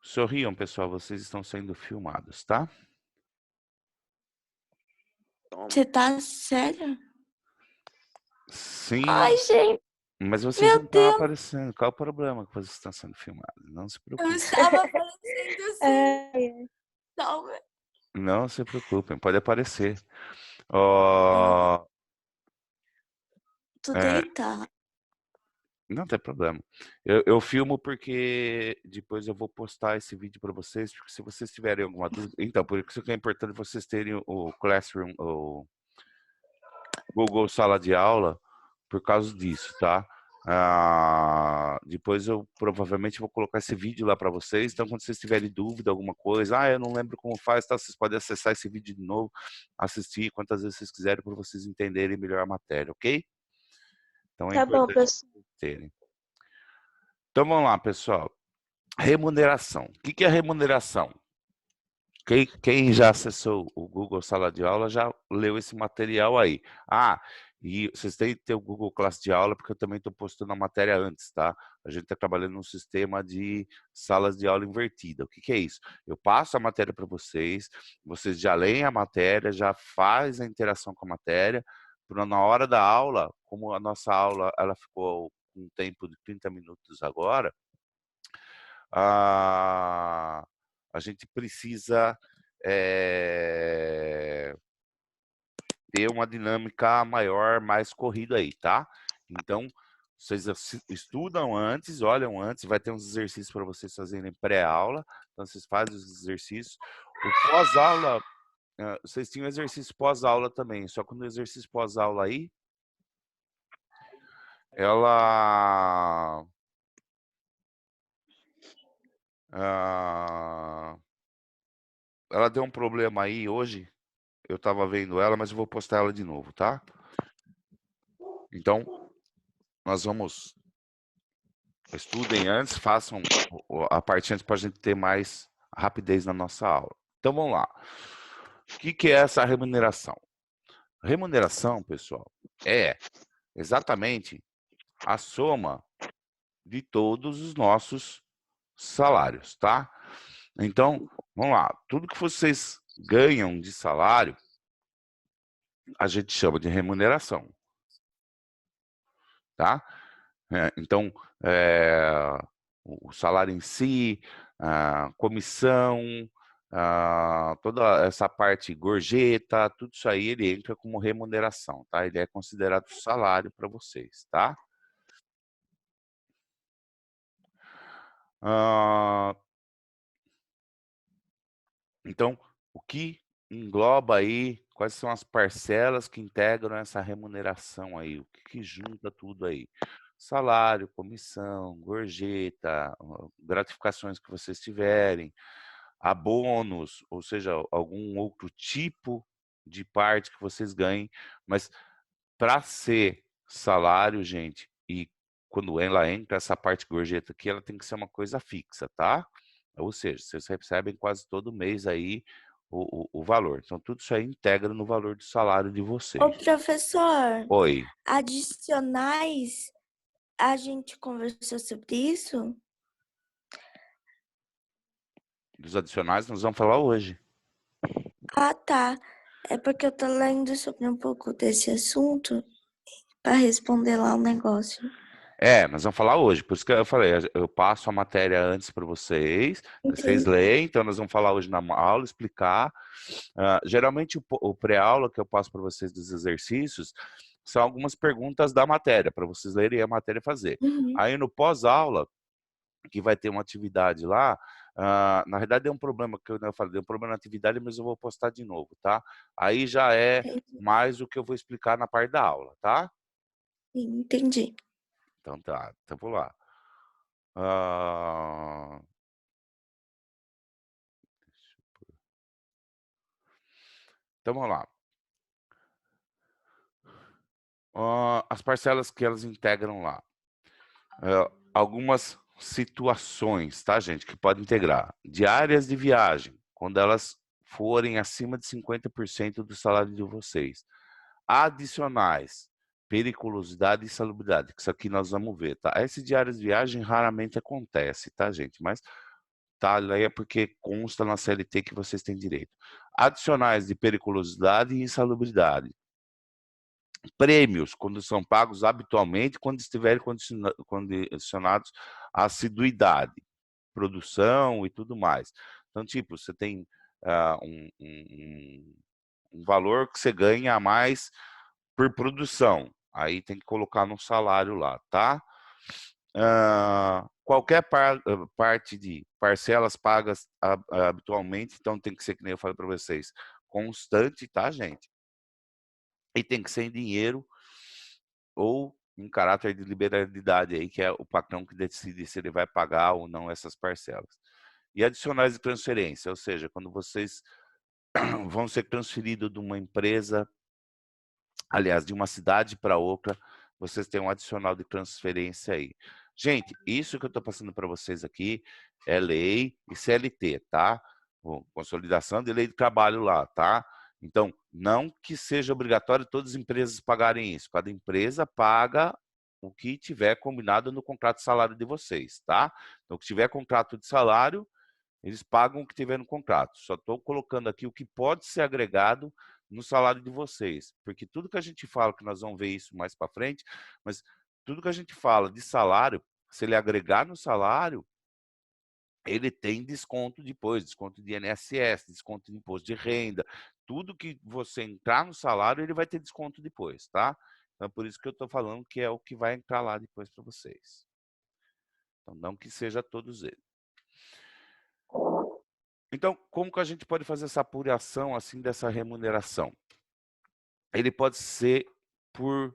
Sorriam, pessoal, vocês estão sendo filmados, tá? Você tá sério? Sim, Ai, gente, mas vocês não meu estão Deus, aparecendo. Qual o problema que vocês estão sendo filmados? Não se eu preocupem. estava aparecendo assim. Não, Não se preocupem, pode aparecer. Ó, tô é, deitada. não tem problema. Eu filmo porque depois eu vou postar esse vídeo para vocês, porque se vocês tiverem alguma dúvida... Então, por isso que é importante vocês terem o Classroom, o Google Sala de Aula, por causa disso, tá? Depois eu provavelmente vou colocar esse vídeo lá para vocês, então quando vocês tiverem dúvida, alguma coisa, eu não lembro como faz, tá? Vocês podem acessar esse vídeo de novo, assistir quantas vezes vocês quiserem para vocês entenderem melhor a matéria, ok? Então é Tá bom, importante pessoal. vocês terem. Então vamos lá, pessoal. Remuneração. O que é remuneração? Quem já acessou o Google Sala de Aula já leu esse material aí. E vocês têm que ter o Google Classe de Aula, porque eu também estou postando a matéria antes, tá? A gente está trabalhando num sistema de salas de aula invertida. O que é isso? Eu passo a matéria para vocês, vocês já leem a matéria, já faz a interação com a matéria, na hora da aula, como a nossa aula ela ficou com um tempo de 30 minutos agora, a, a gente precisa ter uma dinâmica maior, mais corrida aí, tá? Então, vocês estudam antes, olham antes, vai ter uns exercícios para vocês fazerem pré-aula, então vocês fazem os exercícios. O pós-aula, vocês tinham exercício pós-aula também, só que no exercício pós-aula aí, ela... ela deu um problema aí hoje, eu estava vendo ela, mas eu vou postar ela de novo, tá? Então, nós vamos... Estudem antes, façam a parte antes para a gente ter mais rapidez na nossa aula. Então, vamos lá. O que é essa remuneração? Remuneração, pessoal, é exatamente a soma de todos os nossos salários, tá? Então, vamos lá. Tudo que vocês ganham de salário, a gente chama de remuneração, tá? Então, o salário em si, a comissão, toda essa parte gorjeta, tudo isso aí ele entra como remuneração, tá? Ele é considerado salário para vocês, tá? Então, o que engloba aí, quais são as parcelas que integram essa remuneração aí? O que junta tudo aí? Salário, comissão, gorjeta, gratificações que vocês tiverem, abonos, ou seja, algum outro tipo de parte que vocês ganhem, mas para ser salário, gente, e quando ela entra, essa parte gorjeta aqui, ela tem que ser uma coisa fixa, tá? Ou seja, vocês recebem quase todo mês aí o valor. Então, tudo isso aí integra no valor do salário de Ô, vocês. professor, Oi. adicionais, a gente conversou sobre isso? Dos adicionais, nós vamos falar hoje. Ah, tá. É porque eu tô lendo sobre um pouco desse assunto para responder lá o negócio. Nós vamos falar hoje. Por isso que eu falei, eu passo a matéria antes para vocês, vocês Entendi. leem, então nós vamos falar hoje na aula, explicar. Geralmente o pré-aula que eu passo para vocês dos exercícios são algumas perguntas da matéria, para vocês lerem a matéria e fazer. Uhum. Aí no pós-aula, que vai ter uma atividade lá, na verdade deu um problema, que eu falei, deu um problema na atividade, mas eu vou postar de novo, tá? Aí já é mais o que eu vou explicar na parte da aula, tá? Entendi. Então tá, então vou lá. Ah, então vamos lá. As parcelas que elas integram lá. Algumas situações, tá, gente, que podem integrar. Diárias de viagem, quando elas forem acima de 50% do salário de vocês. Adicionais, periculosidade e insalubridade, que isso aqui nós vamos ver, tá? Esse diárias de viagem raramente acontece, tá, gente? Mas tá? Leia porque consta na CLT que vocês têm direito. Adicionais de periculosidade e insalubridade. Prêmios, quando são pagos habitualmente, quando estiverem condicionados à assiduidade, produção e tudo mais. Então, tipo, você tem um valor que você ganha a mais por produção. Aí tem que colocar no salário lá, tá? Qualquer parte de parcelas pagas habitualmente, então tem que ser, que nem eu falei para vocês, constante, tá, gente? E tem que ser em dinheiro ou em caráter de liberalidade aí, que é o patrão que decide se ele vai pagar ou não essas parcelas. E adicionais de transferência, ou seja, quando vocês vão ser transferidos de uma empresa, aliás, de uma cidade para outra, vocês têm um adicional de transferência aí. Gente, isso que eu estou passando para vocês aqui é lei e CLT, tá? Consolidação de lei de trabalho lá, tá? Então, não que seja obrigatório todas as empresas pagarem isso. Cada empresa paga o que tiver combinado no contrato de salário de vocês, tá? Então, que tiver contrato de salário, eles pagam o que tiver no contrato. Só estou colocando aqui o que pode ser agregado no salário de vocês. Porque tudo que a gente fala, que nós vamos ver isso mais para frente, mas tudo que a gente fala de salário, se ele agregar no salário, ele tem desconto depois, desconto de INSS, desconto de imposto de renda. Tudo que você entrar no salário, ele vai ter desconto depois, tá? Então, é por isso que eu estou falando que é o que vai entrar lá depois para vocês. Então, não que seja todos eles. Então, como que a gente pode fazer essa apuração assim dessa remuneração? Ele pode ser por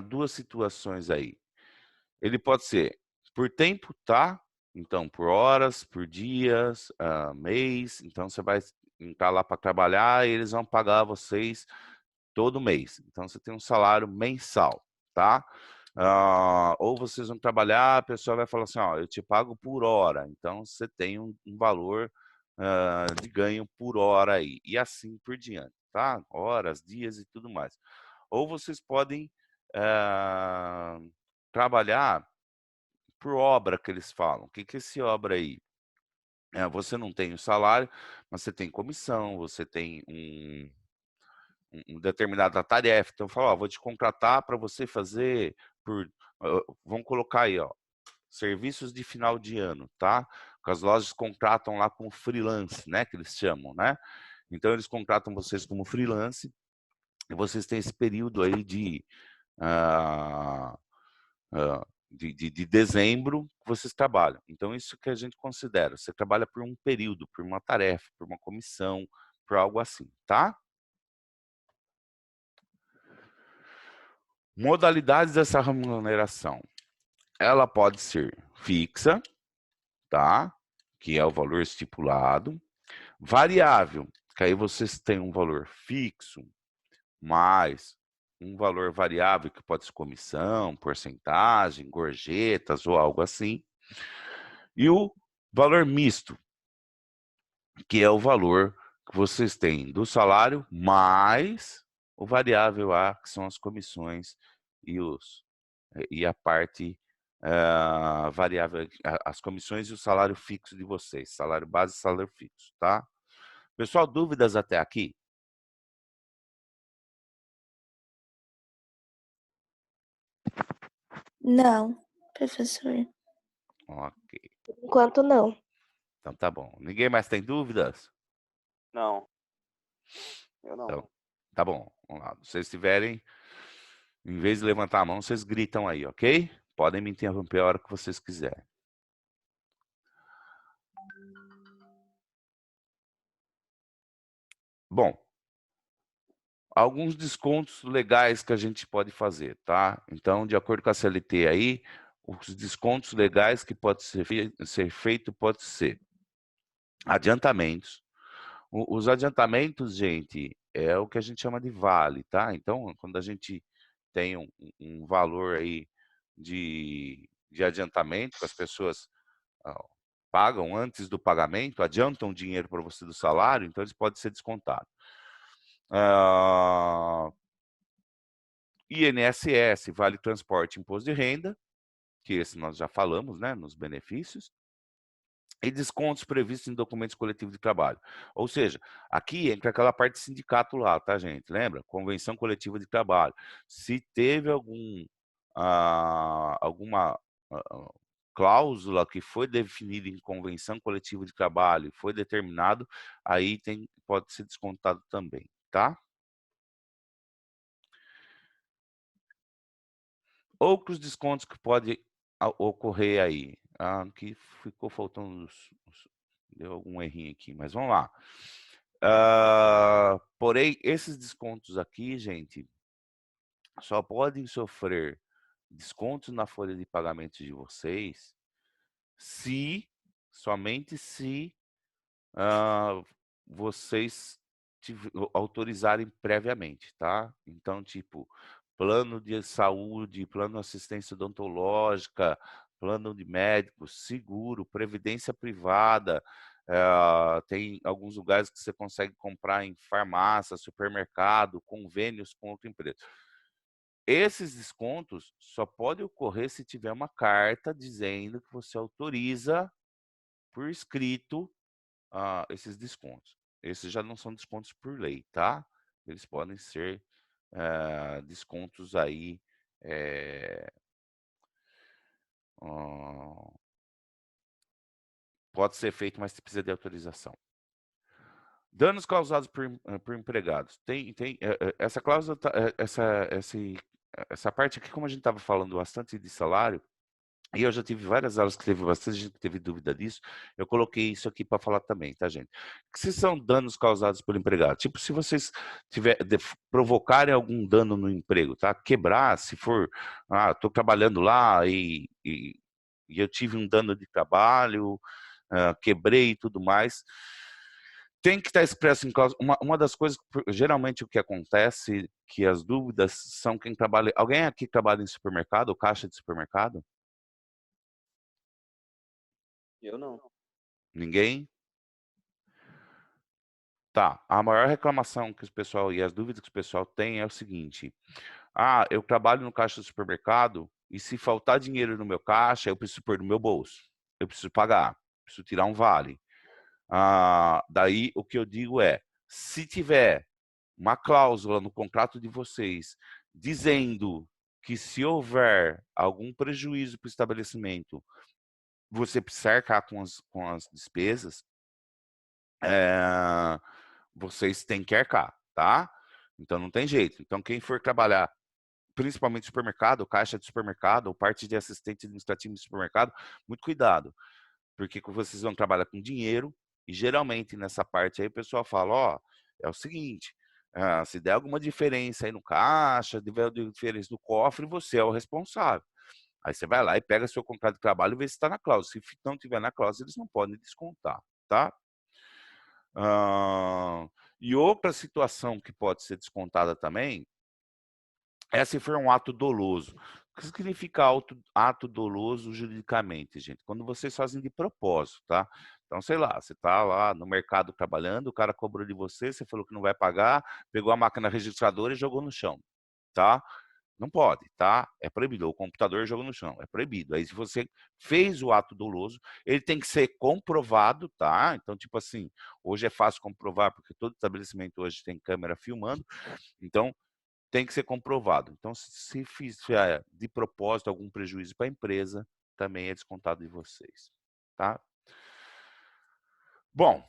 duas situações aí. Ele pode ser por tempo, tá? Então, por horas, por dias, mês. Então, você vai entrar lá para trabalhar e eles vão pagar vocês todo mês. Então, você tem um salário mensal, tá? Ou vocês vão trabalhar, a pessoa vai falar assim, ó, eu te pago por hora. Então, você tem um valor de ganho por hora aí. E assim por diante, tá? Horas, dias e tudo mais. Ou vocês podem trabalhar por obra, que eles falam. O que que é esse obra aí? Você não tem o salário, mas você tem comissão, você tem determinada tarefa. Então, fala, ó, vou te contratar para você fazer por, vamos colocar aí, ó, serviços de final de ano, tá? Que as lojas contratam lá como freelance, né? Que eles chamam, né? Então, eles contratam vocês como freelance e vocês têm esse período aí ah, de dezembro que vocês trabalham. Então, isso que a gente considera. Você trabalha por um período, por uma tarefa, por uma comissão, por algo assim, tá? Modalidades dessa remuneração. Ela pode ser fixa, tá? Que é o valor estipulado. Variável, que aí vocês têm um valor fixo, mais um valor variável, que pode ser comissão, porcentagem, gorjetas ou algo assim. E o valor misto, que é o valor que vocês têm do salário mais o variável A, que são as comissões e a parte variável, as comissões e o salário fixo de vocês, salário base e salário fixo, tá? Pessoal, dúvidas até aqui? Não, professor. Ok, Enquanto não. então tá bom. Ninguém mais tem dúvidas? Não, eu não. Então, tá bom, vamos lá. Se vocês tiverem, em vez de levantar a mão, vocês gritam aí, ok? Podem me interromper a hora que vocês quiserem. Bom, alguns descontos legais que a gente pode fazer, tá? Então, de acordo com a CLT aí, os descontos legais que pode ser feito pode ser adiantamentos. Os adiantamentos, gente, é o que a gente chama de vale, tá? Então, quando a gente tem um valor aí de adiantamento, que as pessoas pagam antes do pagamento, adiantam dinheiro para você do salário, então eles podem ser descontados. INSS, Vale Transporte, Imposto de Renda, que esse nós já falamos, né, nos benefícios. e descontos previstos em documentos coletivos de trabalho. Ou seja, aqui entra aquela parte de sindicato lá, tá, gente? Lembra? Convenção coletiva de trabalho. Se teve alguma cláusula que foi definida em convenção coletiva de trabalho e foi determinado, aí pode ser descontado também, tá? Outros descontos que pode ocorrer aí. Aqui ficou faltando deu algum errinho aqui, mas vamos lá. Porém, esses descontos aqui, gente, só podem sofrer descontos na folha de pagamento de vocês somente se vocês autorizarem previamente, tá? Então, tipo, plano de saúde, plano de assistência odontológica, plano de médico, seguro, previdência privada. Tem alguns lugares que você consegue comprar em farmácia, supermercado, convênios com outra empresa. Esses descontos só podem ocorrer se tiver uma carta dizendo que você autoriza por escrito esses descontos. Esses já não são descontos por lei, tá? Eles podem ser descontos aí pode ser feito, mas precisa de autorização. Danos causados por empregados. Essa cláusula, essa parte aqui, como a gente estava falando bastante de salário, e eu já tive várias aulas que teve bastante gente que teve dúvida disso, eu coloquei isso aqui para falar também, tá, gente? Que se são danos causados pelo empregado, tipo, se vocês provocarem algum dano no emprego, tá? Quebrar, se for, estou trabalhando lá e eu tive um dano de trabalho, quebrei e tudo mais, tem que estar expresso em cláusula. Uma das coisas, geralmente o que acontece, que as dúvidas são quem trabalha. Alguém aqui trabalha em supermercado, caixa de supermercado? Eu não. Ninguém? Tá. A maior reclamação que o pessoal e as dúvidas que o pessoal tem é o seguinte: eu trabalho no caixa do supermercado e se faltar dinheiro no meu caixa, eu preciso pôr no meu bolso. Eu preciso pagar, preciso tirar um vale. Daí o que eu digo é, se tiver uma cláusula no contrato de vocês dizendo que se houver algum prejuízo para o estabelecimento, você precisa arcar com as despesas, vocês têm que arcar, tá? Então não tem jeito. Então quem for trabalhar, principalmente supermercado, caixa de supermercado, ou parte de assistente administrativo de supermercado, muito cuidado, porque vocês vão trabalhar com dinheiro e geralmente nessa parte aí o pessoal fala, é o seguinte, se der alguma diferença aí no caixa, tiver diferença no cofre, você é o responsável. Aí você vai lá e pega seu contrato de trabalho e vê se está na cláusula. Se não tiver na cláusula, eles não podem descontar, tá? E outra situação que pode ser descontada também é se for um ato doloso. O que significa ato doloso juridicamente, gente? Quando vocês fazem de propósito, tá? Então, sei lá, você está lá no mercado trabalhando, o cara cobrou de você, você falou que não vai pagar, pegou a máquina registradora e jogou no chão, tá? Não pode, tá? É proibido. O computador joga no chão, é proibido. Aí, se você fez o ato doloso, ele tem que ser comprovado, tá? Então, tipo assim, hoje é fácil comprovar, porque todo estabelecimento hoje tem câmera filmando, então tem que ser comprovado. Então, se fizer de propósito algum prejuízo para a empresa, também é descontado de vocês, tá? Bom,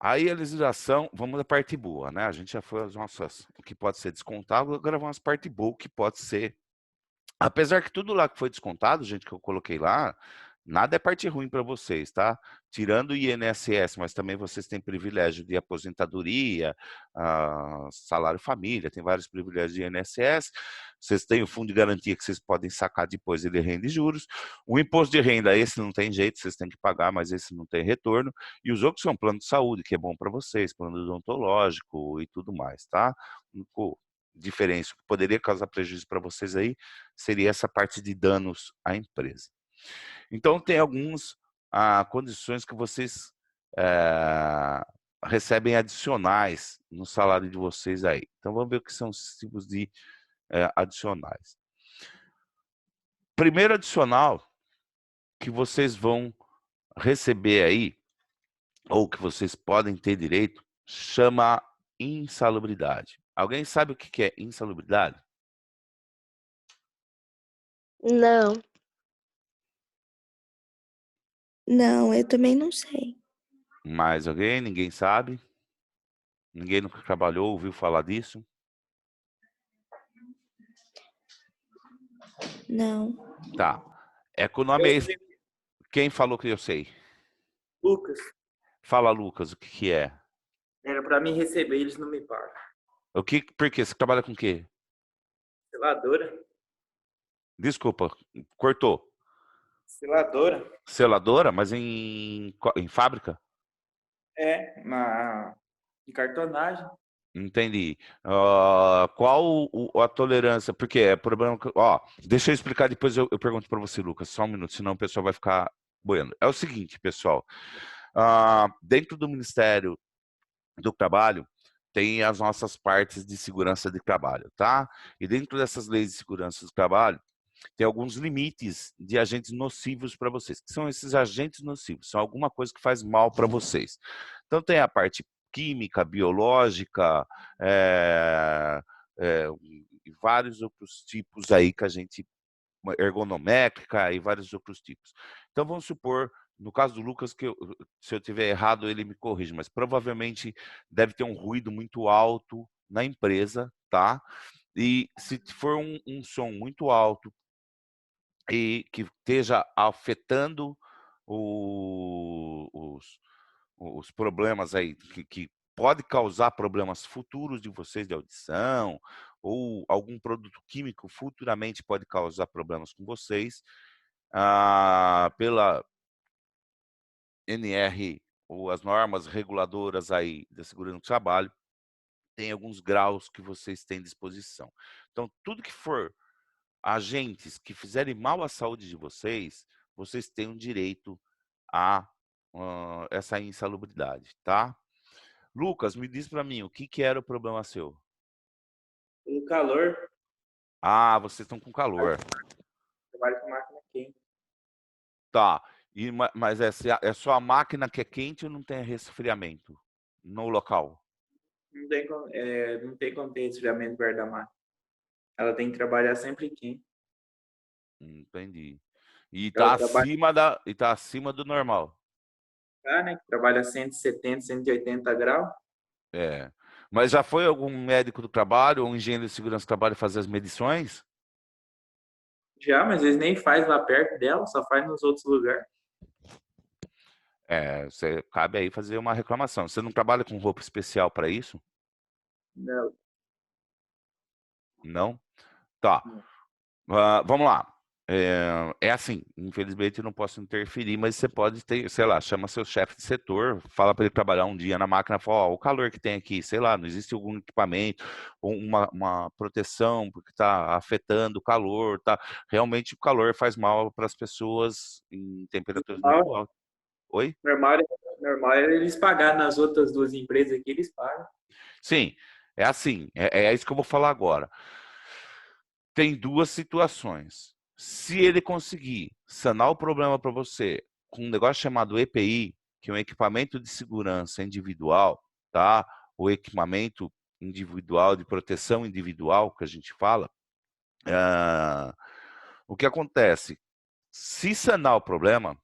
aí a legislação, vamos à parte boa, né? A gente já foi as nossas, o que pode ser descontado, agora vamos às parte boa, que pode ser. Apesar que tudo lá que foi descontado, gente, que eu coloquei lá, nada é parte ruim para vocês, tá? Tirando o INSS, mas também vocês têm privilégio de aposentadoria, salário família, tem vários privilégios de INSS. Vocês têm o fundo de garantia que vocês podem sacar depois, ele rende juros. O imposto de renda, esse não tem jeito, vocês têm que pagar, mas esse não tem retorno. E os outros são plano de saúde, que é bom para vocês, plano odontológico e tudo mais, tá? Diferença que poderia causar prejuízo para vocês aí seria essa parte de danos à empresa. Então, tem algumas condições que vocês recebem adicionais no salário de vocês aí. Então, vamos ver o que são os tipos de adicionais. Primeiro adicional que vocês vão receber aí, ou que vocês podem ter direito, chama insalubridade. Alguém sabe o que é insalubridade? Não. Não, eu também não sei. Mais alguém? Ninguém sabe? Ninguém nunca trabalhou, ouviu falar disso? Não. Tá. É que o nome é esse. Quem falou que eu sei? Lucas, Fala, Lucas, o que é? era pra mim receber, eles não me pagam. Por quê? Você trabalha com o quê? Seladora? Desculpa, cortou. Seladora? Seladora, mas em fábrica? Em cartonagem. Entendi. Qual a tolerância? Porque é problema. Ó, deixa eu explicar, depois eu pergunto para você, Lucas, só um minuto, senão o pessoal vai ficar boiando. É o seguinte, pessoal. Dentro do Ministério do Trabalho, tem as nossas partes de segurança de trabalho, tá? E dentro dessas leis de segurança do trabalho, tem alguns limites de agentes nocivos para vocês. Que são esses agentes nocivos? São alguma coisa que faz mal para vocês. Então tem a parte química, biológica, e vários outros tipos aí que a gente, ergonométrica e vários outros tipos. Então vamos supor, no caso do Lucas, que se eu tiver errado ele me corrige, mas provavelmente deve ter um ruído muito alto na empresa, tá? E se for um som muito alto e que esteja afetando os problemas aí, que pode causar problemas futuros de vocês de audição, ou algum produto químico futuramente pode causar problemas com vocês, pela NR, ou as normas reguladoras aí da segurança do trabalho, tem alguns graus que vocês têm disposição. Então, tudo que for agentes que fizerem mal à saúde de vocês, vocês têm o direito a essa insalubridade, tá? Lucas, me diz para mim, o que era o problema seu? Pelo calor, Ah, vocês estão com calor. trabalho com máquina quente. Tá. Mas é só a máquina que é quente ou não tem resfriamento no local? Não tem como ter resfriamento perto da máquina. Ela tem que trabalhar sempre quente. Entendi. E Ela tá acima do normal. né? Que trabalha 170, 180 graus. É. Mas já foi algum médico do trabalho ou engenheiro de segurança do trabalho fazer as medições? Já, mas eles nem faz lá perto dela, só faz nos outros lugares. Você cabe aí fazer uma reclamação. Você não trabalha com roupa especial para isso? Não. Não? Tá. Vamos lá. É assim, infelizmente eu não posso interferir, mas você pode ter, sei lá, chama seu chefe de setor, fala para ele trabalhar um dia na máquina, fala, ó, o calor que tem aqui, sei lá, não existe algum equipamento, ou uma proteção, porque está afetando o calor, tá? Realmente o calor faz mal para as pessoas em temperaturas muito altas. Oi? Normal é eles pagarem nas outras duas empresas aqui, eles pagam. Sim, é assim, é isso que eu vou falar agora. Tem duas situações. Se ele conseguir sanar o problema para você com um negócio chamado EPI, que é um equipamento de segurança individual, tá? O equipamento individual de proteção individual que a gente fala, o que acontece? Se sanar o problema,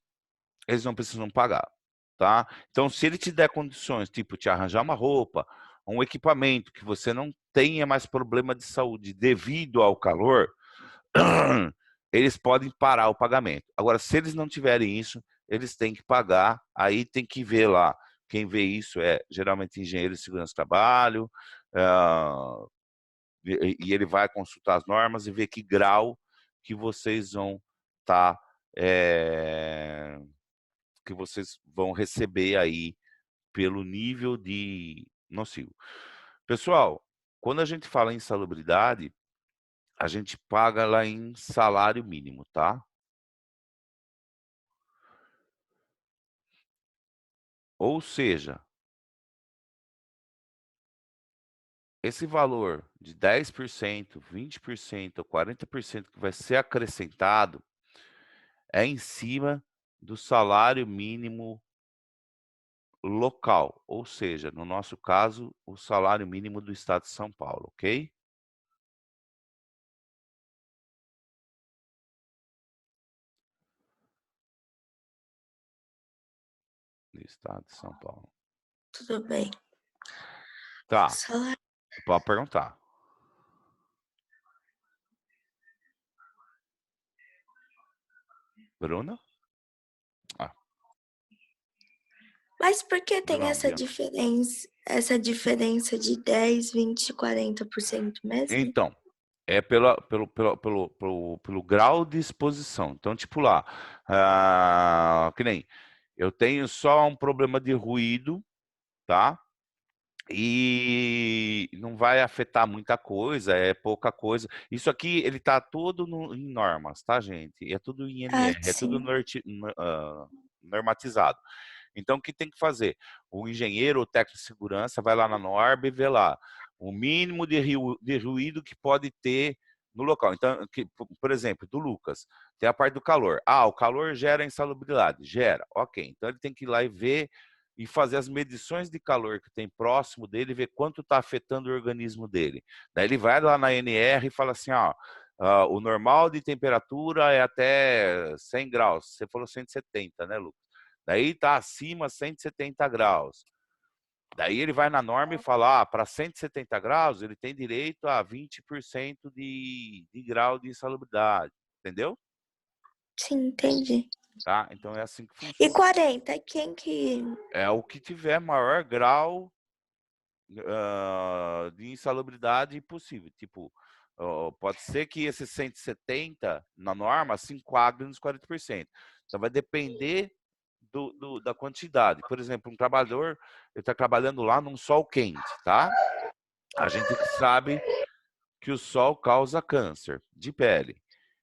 eles não precisam pagar, tá? Então, se ele te der condições, tipo te arranjar uma roupa, um equipamento que você não tenha mais problema de saúde devido ao calor, eles podem parar o pagamento. Agora, se eles não tiverem isso, eles têm que pagar, aí tem que ver lá. Quem vê isso é geralmente engenheiro de segurança do trabalho, e ele vai consultar as normas e ver que grau que vocês vão estar, que vocês vão receber aí pelo nível de nocivo. Pessoal, quando a gente fala em insalubridade, a gente paga lá em salário mínimo, tá? Ou seja, esse valor de 10%, 20% ou 40% que vai ser acrescentado é em cima do salário mínimo local, ou seja, no nosso caso, o salário mínimo do estado de São Paulo, ok? Do estado de São Paulo. Tudo bem. Tá, Salário. pode perguntar. Bruna? Mas por que tem Não, essa Bia. diferença de 10, 20, 40% mesmo? Então, é pelo grau de exposição. Então, tipo lá, que nem, eu tenho só um problema de ruído, tá? E não vai afetar muita coisa, é pouca coisa. Isso aqui, ele tá todo em normas, tá, gente? É tudo em Ah, NR, é tudo sim. normatizado. Então, o que tem que fazer? O engenheiro ou técnico de segurança vai lá na norma e vê lá o mínimo de ruído que pode ter no local. Então, por exemplo, do Lucas, tem a parte do calor. Ah, o calor gera insalubridade. Gera, ok. Então, ele tem que ir lá e ver e fazer as medições de calor que tem próximo dele, ver quanto está afetando o organismo dele. Daí ele vai lá na NR e fala assim, ó, o normal de temperatura é até 100 graus. Você falou 170, né, Lucas? Daí está acima 170 graus. Daí ele vai na norma e fala, para 170 graus, ele tem direito a 20% de grau de insalubridade. Entendeu? Sim, entendi. Tá? Então é assim que E funciona. 40, quem que... É o que tiver maior grau de insalubridade possível. Tipo, pode ser que esse 170 na norma se enquadre nos 40%. Então vai depender da quantidade. Por exemplo, um trabalhador, ele está trabalhando lá num sol quente, tá? A gente sabe que o sol causa câncer de pele.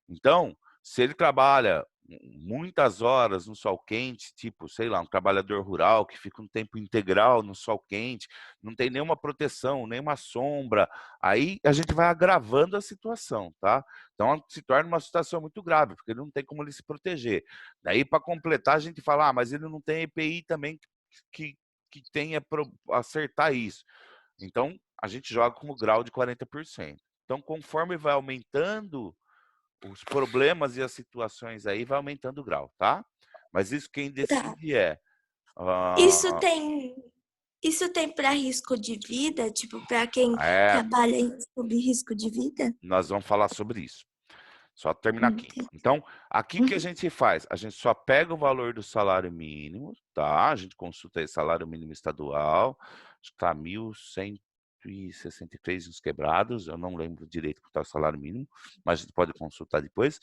Então, se ele trabalha muitas horas no sol quente, tipo, sei lá, um trabalhador rural que fica um tempo integral no sol quente, não tem nenhuma proteção, nenhuma sombra, aí a gente vai agravando a situação, tá? Então se torna uma situação muito grave, porque ele não tem como ele se proteger. Daí, para completar, a gente fala, mas ele não tem EPI também que, que tenha para acertar isso. Então, a gente joga como grau de 40%. Então, conforme vai aumentando os problemas e as situações aí, vai aumentando o grau, tá? Mas isso quem Tá. decide é... Isso tem... Isso tem para risco de vida? Tipo, para quem trabalha sob risco de vida? nós vamos falar sobre isso. Só terminar aqui. Então, aqui que a gente faz? A gente só pega o valor do salário mínimo, tá? A gente consulta aí salário mínimo estadual, está 1.163 uns quebrados, eu não lembro direito quanto é o salário mínimo, mas a gente pode consultar depois.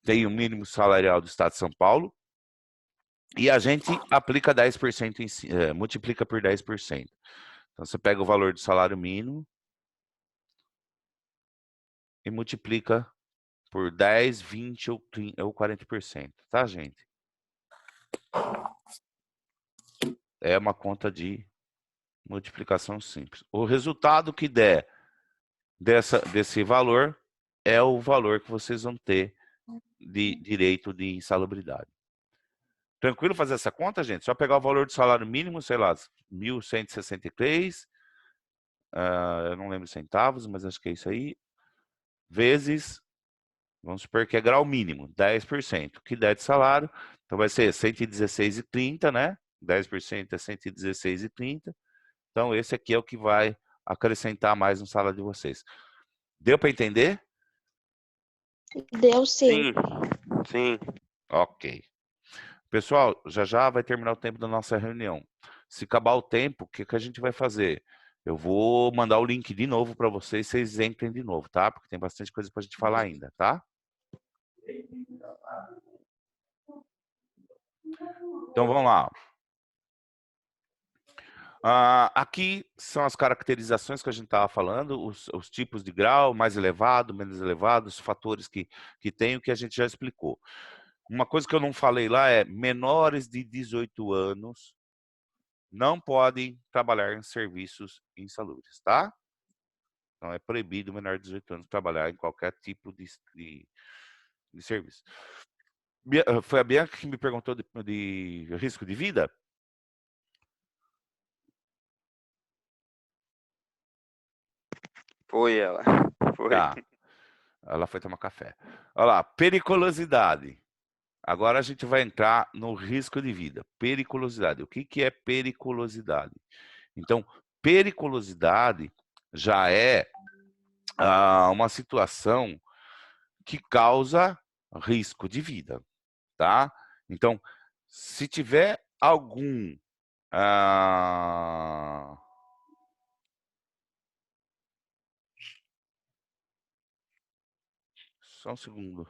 Tem o mínimo salarial do estado de São Paulo, e a gente aplica 10% multiplica por 10%. Então, você pega o valor do salário mínimo e multiplica por 10, 20 ou 30, ou 40%, tá, gente? É uma conta de multiplicação simples. O resultado que der desse valor é o valor que vocês vão ter de direito de insalubridade. Tranquilo fazer essa conta, gente? Só pegar o valor do salário mínimo, sei lá, 1.163, eu não lembro centavos, mas acho que é isso aí, vezes, vamos supor que é grau mínimo, 10%, que der de salário, então vai ser 116,30, né? 10% é 116,30. Então, esse aqui é o que vai acrescentar mais no salário de vocês. Deu para entender? Deu sim. Sim, sim. Ok. Pessoal, já já vai terminar o tempo da nossa reunião. Se acabar o tempo, o que a gente vai fazer? Eu vou mandar o link de novo para vocês, vocês entrem de novo, tá? Porque tem bastante coisa para a gente falar ainda, tá? Então, vamos lá. Aqui são as caracterizações que a gente estava falando, os tipos de grau, mais elevado, menos elevado, os fatores que tem, o que a gente já explicou. Uma coisa que eu não falei lá é menores de 18 anos não podem trabalhar em serviços insalubres, tá? Então é proibido menor de 18 anos trabalhar em qualquer tipo de serviço. Foi a Bianca que me perguntou de risco de vida? Foi ela. Foi. Tá. Ela foi tomar café. Olha lá, periculosidade. Agora a gente vai entrar no risco de vida. Periculosidade. O que que é periculosidade? Então, periculosidade já é uma situação que causa risco de vida, tá? Então, se tiver algum só um segundo.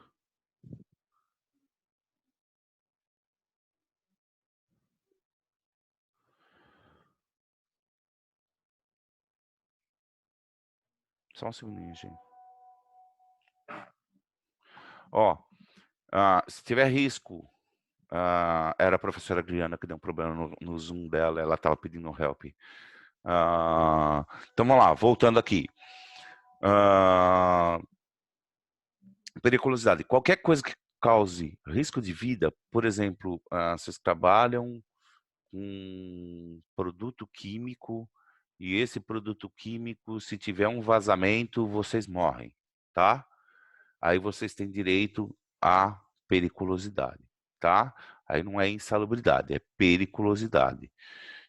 Só um segundinho, gente. Ó, se tiver risco, era a professora Adriana que deu um problema no Zoom dela, ela estava pedindo help. Então vamos lá, voltando aqui. Periculosidade. Qualquer coisa que cause risco de vida, por exemplo, vocês trabalham com um produto químico e esse produto químico, se tiver um vazamento, vocês morrem, tá? Aí vocês têm direito à periculosidade, tá? Aí não é insalubridade, é periculosidade.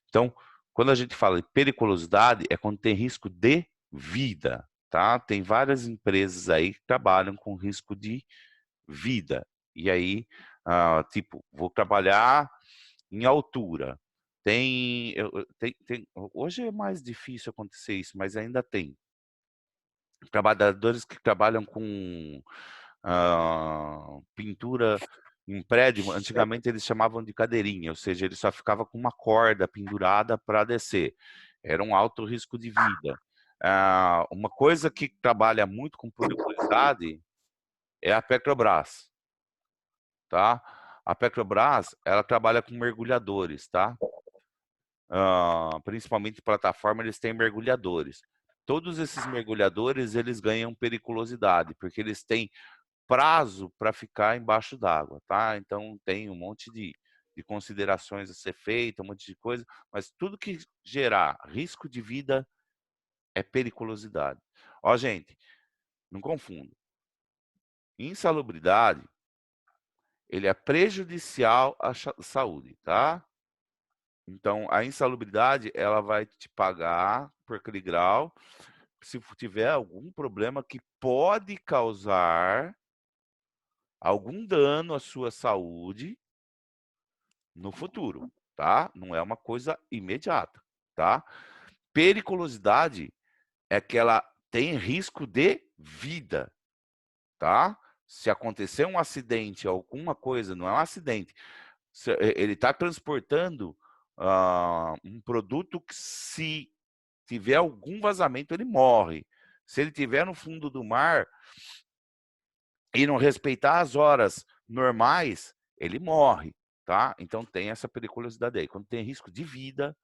Então, quando a gente fala de periculosidade, é quando tem risco de vida, tá? Tem várias empresas aí que trabalham com risco de vida. E aí, tipo, vou trabalhar em altura. Hoje é mais difícil acontecer isso, mas ainda tem trabalhadores que trabalham com pintura em prédio. Antigamente eles chamavam de cadeirinha, ou seja, ele só ficava com uma corda pendurada para descer. Era um alto risco de vida. Uma coisa que trabalha muito com periculosidade é a Petrobras, tá? A Petrobras, ela trabalha com mergulhadores, tá? Principalmente plataforma, eles têm mergulhadores. Todos esses mergulhadores, eles ganham periculosidade, porque eles têm prazo para ficar embaixo d'água, tá? Então tem um monte de considerações a ser feita, um monte de coisa, mas tudo que gerar risco de vida é periculosidade. Ó, gente, não confunda. Insalubridade, ele é prejudicial à saúde, tá? Então, a insalubridade, ela vai te pagar por aquele grau se tiver algum problema que pode causar algum dano à sua saúde no futuro, tá? Não é uma coisa imediata, tá? Periculosidade é que ela tem risco de vida, tá? Se acontecer um acidente, alguma coisa, não é um acidente, ele está transportando um produto que, se tiver algum vazamento, ele morre. Se ele estiver no fundo do mar e não respeitar as horas normais, ele morre, tá? Então tem essa periculosidade aí. Quando tem risco de vida,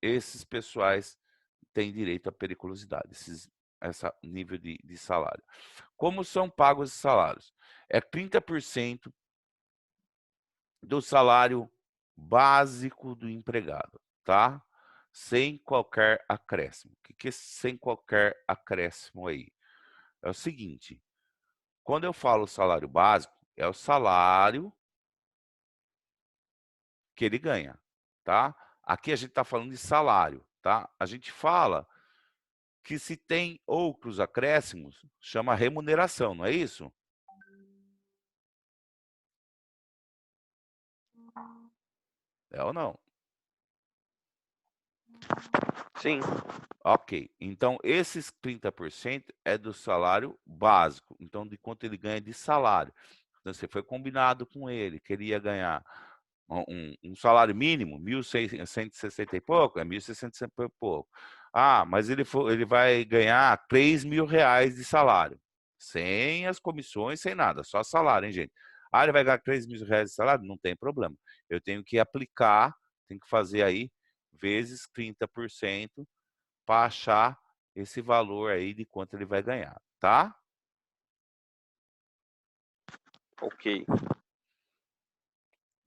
esses pessoais têm direito à periculosidade, esse nível de salário. Como são pagos os salários? É 30% do salário básico do empregado, tá? Sem qualquer acréscimo. O que é sem qualquer acréscimo aí? É o seguinte, quando eu falo salário básico, é o salário que ele ganha, tá? Aqui a gente está falando de salário, tá? A gente fala que se tem outros acréscimos, chama remuneração, não é isso? É ou não? Sim. Ok, então esses 30% é do salário básico, então de quanto ele ganha de salário. Então você foi combinado com ele, queria ganhar um salário mínimo, 1.660 e pouco, é 1.660 e pouco. Mas ele vai ganhar R$ 3.000 de salário, sem as comissões, sem nada, só salário, hein, gente? Ele vai ganhar R$ 3.000 de salário? Não tem problema. Eu tenho que aplicar, tenho que fazer aí vezes 30% para achar esse valor aí de quanto ele vai ganhar, tá? Ok.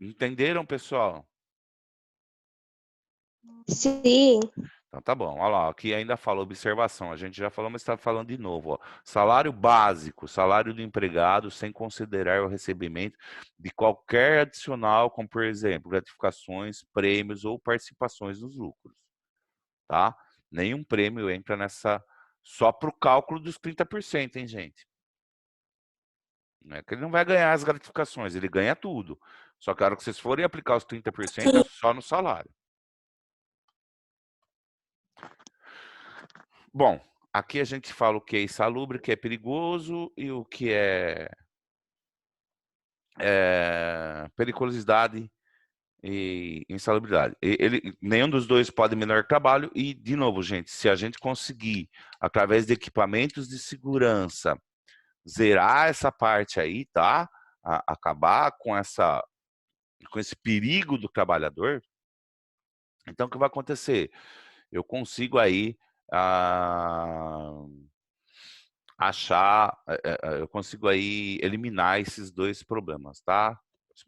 Entenderam, pessoal? Sim. Então tá bom, olha lá, aqui ainda fala observação, a gente já falou, mas está falando de novo, ó. Salário básico, salário do empregado, sem considerar o recebimento de qualquer adicional, como por exemplo, gratificações, prêmios ou participações nos lucros, tá? Nenhum prêmio entra nessa, só para o cálculo dos 30%, hein, gente? Não é que ele não vai ganhar as gratificações, ele ganha tudo. Só que a hora que vocês forem aplicar os 30% é só no salário. Bom, aqui a gente fala o que é insalubre, o que é perigoso e o que é, periculosidade e insalubridade. Nenhum dos dois pode melhorar o trabalho e, de novo, gente, se a gente conseguir, através de equipamentos de segurança, zerar essa parte aí, tá? Acabar com esse perigo do trabalhador, então o que vai acontecer? Eu consigo aí eu consigo aí eliminar esses dois problemas, tá?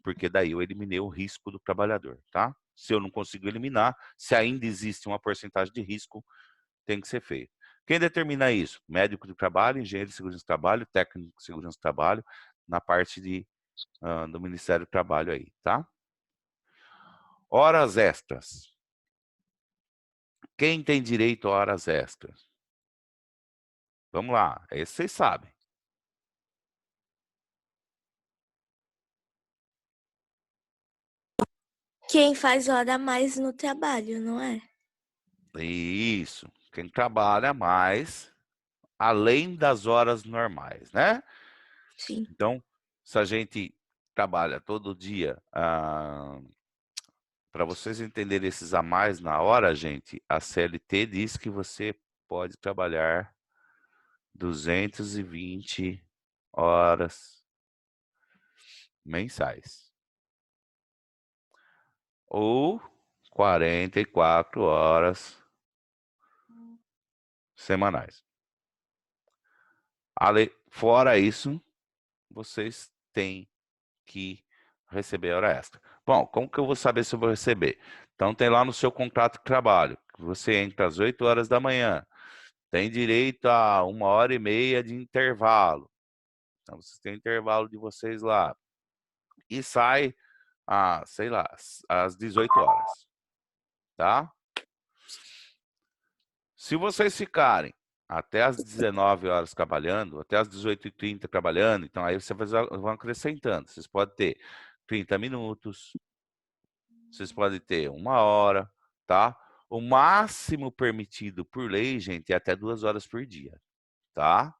Porque daí eu eliminei o risco do trabalhador, tá? Se eu não consigo eliminar, se ainda existe uma porcentagem de risco, tem que ser feito. Quem determina isso? Médico do trabalho, engenheiro de segurança do trabalho, técnico de segurança do trabalho, na parte do Ministério do Trabalho aí, tá? Horas extras. Quem tem direito a horas extras? Vamos lá, esse vocês sabem. Quem faz hora a mais no trabalho, não é? Isso. Quem trabalha mais, além das horas normais, né? Sim. Então, se a gente trabalha todo dia, para vocês entenderem esses a mais na hora, gente, a CLT diz que você pode trabalhar 220 horas mensais ou 44 horas semanais. Fora isso, vocês têm que receber hora extra. Bom, como que eu vou saber se eu vou receber? Então tem lá no seu contrato de trabalho, que você entra às 8 horas da manhã, tem direito a 1h30 de intervalo. Então vocês têm intervalo de vocês lá. E sai, sei lá, às 18 horas, tá? Se vocês ficarem até às 19 horas trabalhando, até às 18h30 trabalhando, então aí vocês vão acrescentando. Vocês podem ter 30 minutos, vocês podem ter 1 hora, tá? O máximo permitido por lei, gente, é até 2 horas por dia, tá?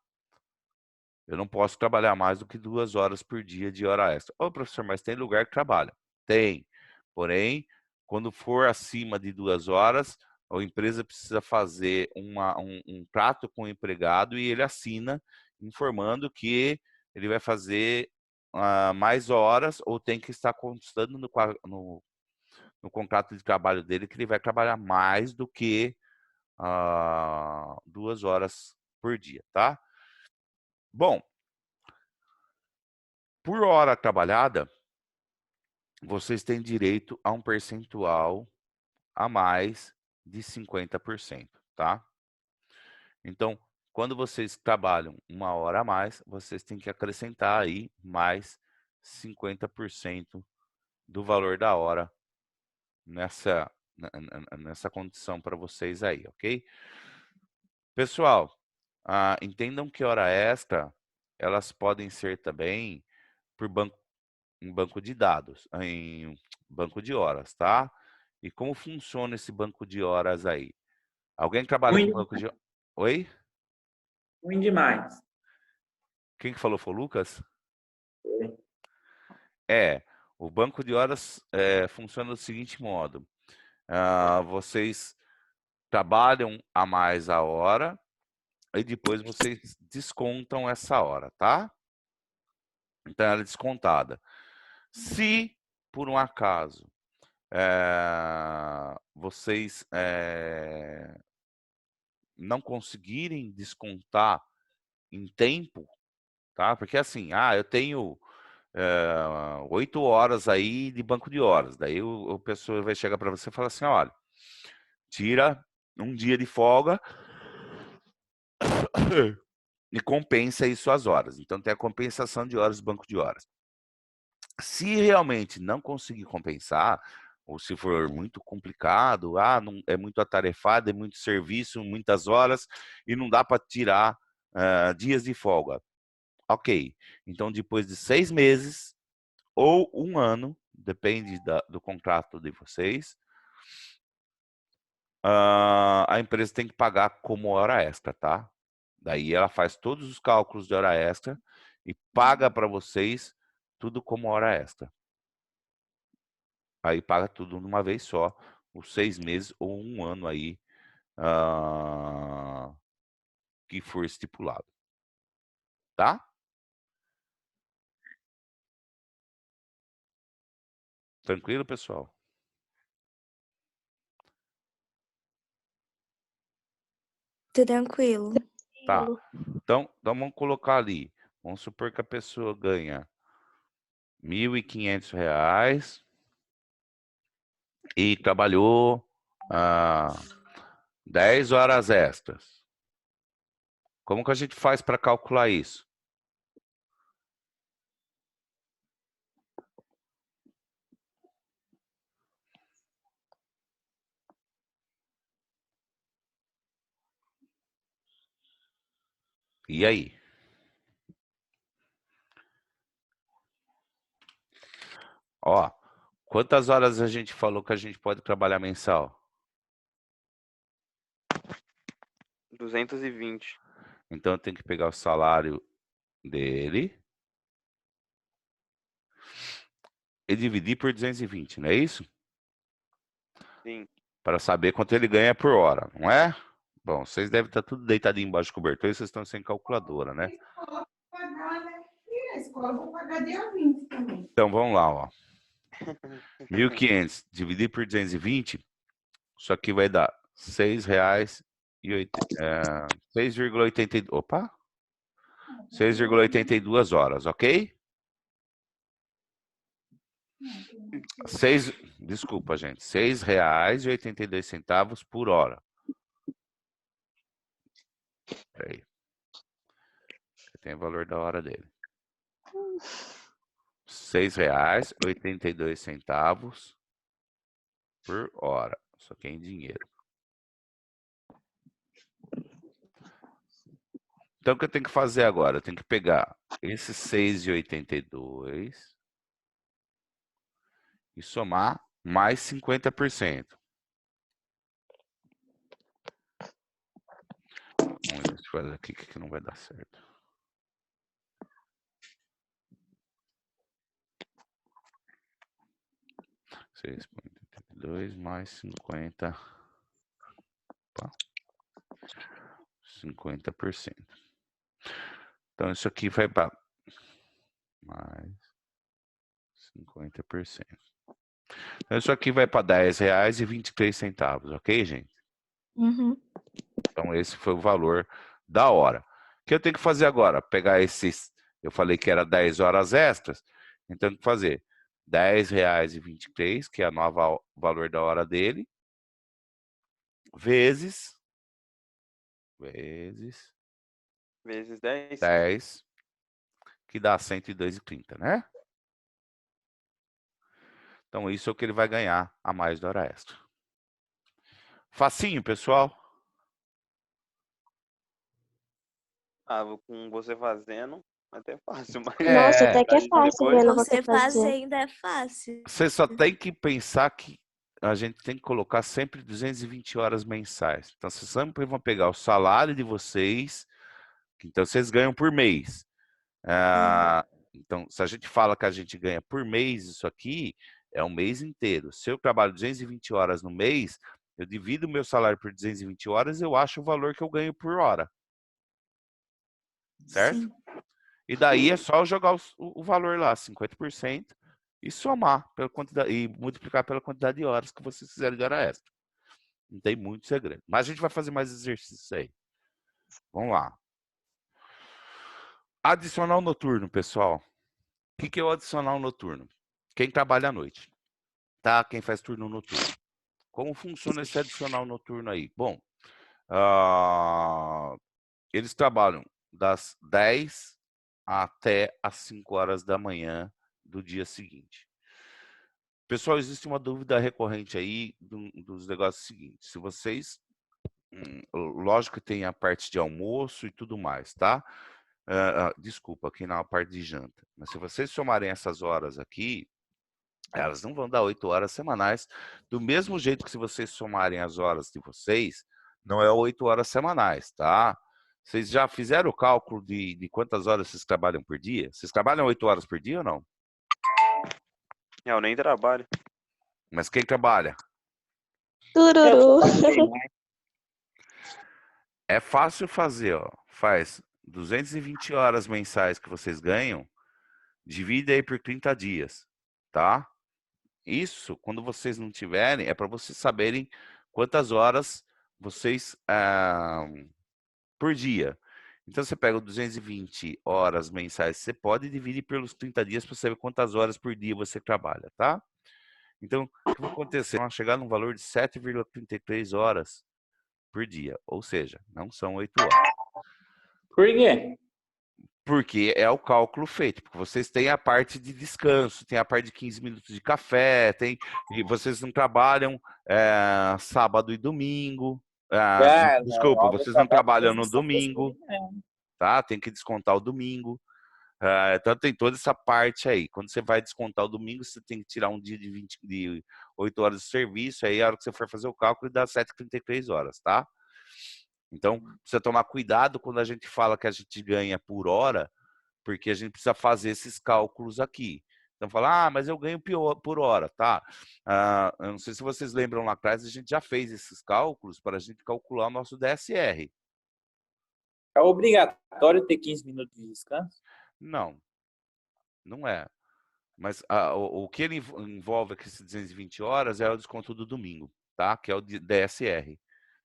Eu não posso trabalhar mais do que 2 horas por dia de hora extra. Ô, professor, mas tem lugar que trabalha? Tem. Porém, quando for acima de 2 horas, a empresa precisa fazer um trato com o empregado e ele assina informando que ele vai fazer mais horas ou tem que estar constando no contrato de trabalho dele que ele vai trabalhar mais do que 2 horas por dia, tá? Bom, por hora trabalhada, vocês têm direito a um percentual a mais de 50%, tá? Então, quando vocês trabalham 1 hora a mais, vocês têm que acrescentar aí mais 50% do valor da hora nessa condição para vocês aí, ok? Pessoal, entendam que hora extra, elas podem ser também por em banco de dados, em banco de horas, tá? E como funciona esse banco de horas aí? Alguém trabalha com Ruim, banco de... Oi? ruim demais. Quem que falou foi o Lucas? Foi. O banco de horas funciona do seguinte modo. Vocês trabalham a mais a hora e depois vocês descontam essa hora, tá? Então ela é descontada. Se, por um acaso, vocês não conseguirem descontar em tempo, tá? Porque assim, eu tenho 8 horas aí de banco de horas. Daí o pessoa vai chegar para você e falar assim, olha, tira um dia de folga e compensa aí suas horas. Então tem a compensação de horas do banco de horas. Se realmente não conseguir compensar, ou se for muito complicado, não, é muito atarefado, é muito serviço, muitas horas, e não dá para tirar dias de folga. Ok, então depois de 6 meses ou 1 ano, depende do contrato de vocês, a empresa tem que pagar como hora extra, tá? Daí ela faz todos os cálculos de hora extra e paga para vocês tudo como hora extra. Aí paga tudo de uma vez só, os 6 meses ou 1 ano aí que for estipulado. Tá? Tranquilo, pessoal? Tranquilo. Tá. Então vamos colocar ali. Vamos supor que a pessoa ganha R$ 1.500 e trabalhou 10 horas extras. Como que a gente faz para calcular isso? E aí? Ó, quantas horas a gente falou que a gente pode trabalhar mensal? 220. Então eu tenho que pegar o salário dele e dividir por 220, não é isso? Sim. Para saber quanto ele ganha por hora, não é? Bom, vocês devem estar tudo deitadinho embaixo do cobertor e vocês estão sem calculadora, né? A escola eu vou pagar dia 20 também. Então vamos lá, ó. 1.500 dividir por 220, isso aqui vai dar Opa! 6,82 horas, ok? Desculpa, gente. R$ 6,82 por hora. Peraí. Tem o valor da hora dele. R$ 6,82 por hora. Isso aqui é em dinheiro. Então, o que eu tenho que fazer agora? Eu tenho que pegar esse 6,82 e somar mais 50%. Vamos ver se faz aqui que não vai dar certo. R$ 6,82 mais 50. Opa. 50%. Então, isso aqui vai para mais 50%. Então, isso aqui vai para R$ 10,23, ok, gente? Uhum. Então, esse foi o valor da hora. O que eu tenho que fazer agora? Pegar esses, eu falei que era 10 horas extras, então eu tenho que fazer R$ 10,23, que é o novo valor da hora dele, vezes 10. 10, que dá 102,30, né? Então, isso é o que ele vai ganhar a mais da hora extra. Facinho, pessoal? Com você fazendo, até fácil, mas Nossa, até que é aí fácil depois vendo você você fazer. fazendo é fácil. Você só tem que pensar que a gente tem que colocar sempre 220 horas mensais. Então, vocês sempre vão pegar o salário de vocês, que então vocês ganham por mês. Então, se a gente fala que a gente ganha por mês, isso aqui é um mês inteiro. Se eu trabalho 220 horas no mês, eu divido o meu salário por 220 horas, eu acho o valor que eu ganho por hora. Certo? Sim. E daí é só jogar o valor lá, 50%, e somar pela quantidade, e multiplicar pela quantidade de horas que vocês fizeram de hora extra. Não tem muito segredo. Mas a gente vai fazer mais exercícios aí. Vamos lá. Adicional noturno, pessoal. que é o adicional noturno? Quem trabalha à noite, tá? Quem faz turno noturno. Como funciona esse adicional noturno aí? Bom, eles trabalham das 10 até as 5 horas da manhã do dia seguinte. Pessoal, existe uma dúvida recorrente aí dos negócios seguintes. Se vocês, lógico que tem a parte de almoço e tudo mais, tá? Desculpa, aqui na parte de janta. Mas se vocês somarem essas horas aqui, elas não vão dar 8 horas semanais. Do mesmo jeito que se vocês somarem as horas de vocês, não é 8 horas semanais, tá? Vocês já fizeram o cálculo de quantas horas vocês trabalham por dia? Vocês trabalham 8 horas por dia ou não? Eu nem trabalho. Mas quem trabalha? Tururu. É fácil fazer, ó. Faz 220 horas mensais que vocês ganham, divide aí por 30 dias, tá? Isso, quando vocês não tiverem, é para vocês saberem quantas horas vocês por dia. Então você pega 220 horas mensais, você pode dividir pelos 30 dias para saber quantas horas por dia você trabalha, tá? Então, o que vai acontecer? Vão chegar num valor de 7,33 horas por dia, ou seja, não são 8 horas. Por quê? Porque é o cálculo feito, porque vocês têm a parte de descanso, tem a parte de 15 minutos de café, e vocês não trabalham sábado e domingo. Desculpa, Normal, eu vocês não trabalho trabalham no sexta, domingo, tá? Tem que descontar o domingo. Então tem toda essa parte aí. Quando você vai descontar o domingo, você tem que tirar um dia de 8 horas de serviço, aí a hora que você for fazer o cálculo dá 7,33 horas, tá? Então, precisa tomar cuidado quando a gente fala que a gente ganha por hora, porque a gente precisa fazer esses cálculos aqui. Então, fala, mas eu ganho por hora, tá? Eu não sei se vocês lembram lá atrás, a gente já fez esses cálculos para a gente calcular o nosso DSR. É obrigatório ter 15 minutos de descanso? Não, não é. Mas o que ele envolve aqui, esses 220 horas, é o desconto do domingo, tá? Que é o DSR.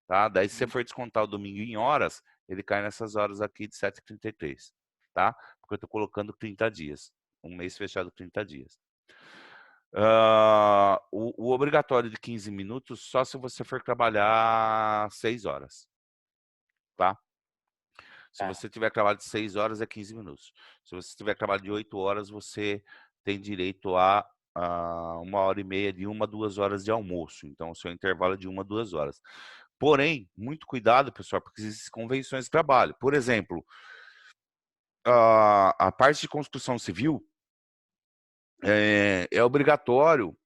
Tá? Daí, se você for descontar o domingo em horas, ele cai nessas horas aqui de 7,33, tá? Porque eu estou colocando 30 dias. Um mês fechado 30 dias. O obrigatório de 15 minutos só se você for trabalhar 6 horas, tá? Se você tiver trabalho de 6 horas, é 15 minutos. Se você tiver trabalho de 8 horas, você tem direito a 1h30 de 1 a 2 horas de almoço. Então, o seu intervalo é de 1 a 2 horas. Porém, muito cuidado, pessoal, porque existem convenções de trabalho. Por exemplo, a parte de construção civil é obrigatório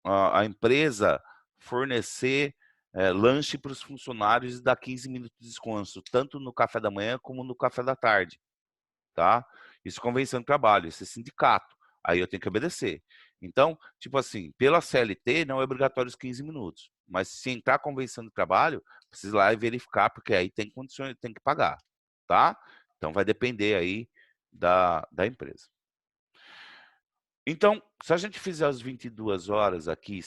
a empresa fornecer lanche para os funcionários e dar 15 minutos de descanso, tanto no café da manhã como no café da tarde, tá? Isso é convenção de trabalho, isso é sindicato. Aí eu tenho que obedecer. Então, tipo assim, pela CLT não é obrigatório os 15 minutos. Mas se entrar convenção de trabalho, precisa ir lá e verificar, porque aí tem condições, tem que pagar, tá? Então vai depender aí da empresa. Então, se a gente fizer as 22 horas aqui,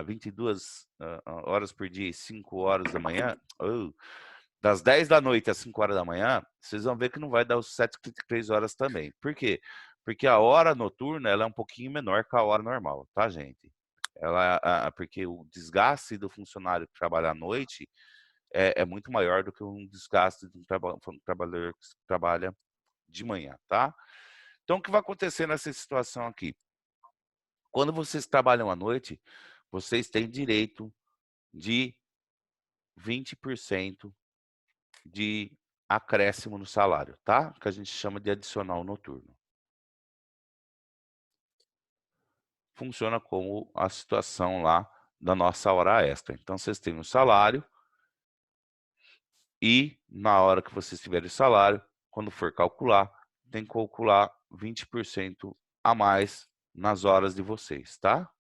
22 horas por dia e 5 horas da manhã, das 10 da noite às 5 horas da manhã, vocês vão ver que não vai dar os 7,33 horas também. Por quê? Porque a hora noturna ela é um pouquinho menor que a hora normal, tá, gente? Porque o desgaste do funcionário que trabalha à noite é muito maior do que um desgaste de um trabalhador que trabalha de manhã, tá? Então, o que vai acontecer nessa situação aqui? Quando vocês trabalham à noite, vocês têm direito de 20% de acréscimo no salário, tá? Que a gente chama de adicional noturno. Funciona como a situação lá da nossa hora extra. Então, vocês têm um salário e na hora que vocês tiverem o salário, quando for calcular, tem que calcular 20% a mais nas horas de vocês, tá?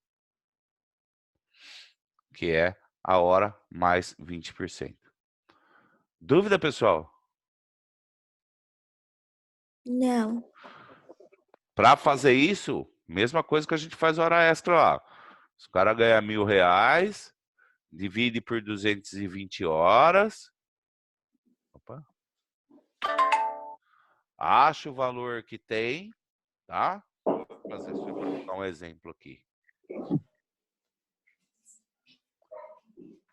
Que é a hora mais 20%. Dúvida, pessoal? Não. Para fazer isso, mesma coisa que a gente faz hora extra lá. Se o cara ganha R$1.000, divide por 220 horas. Opa. acha o valor que tem, tá? Fazer só um exemplo aqui.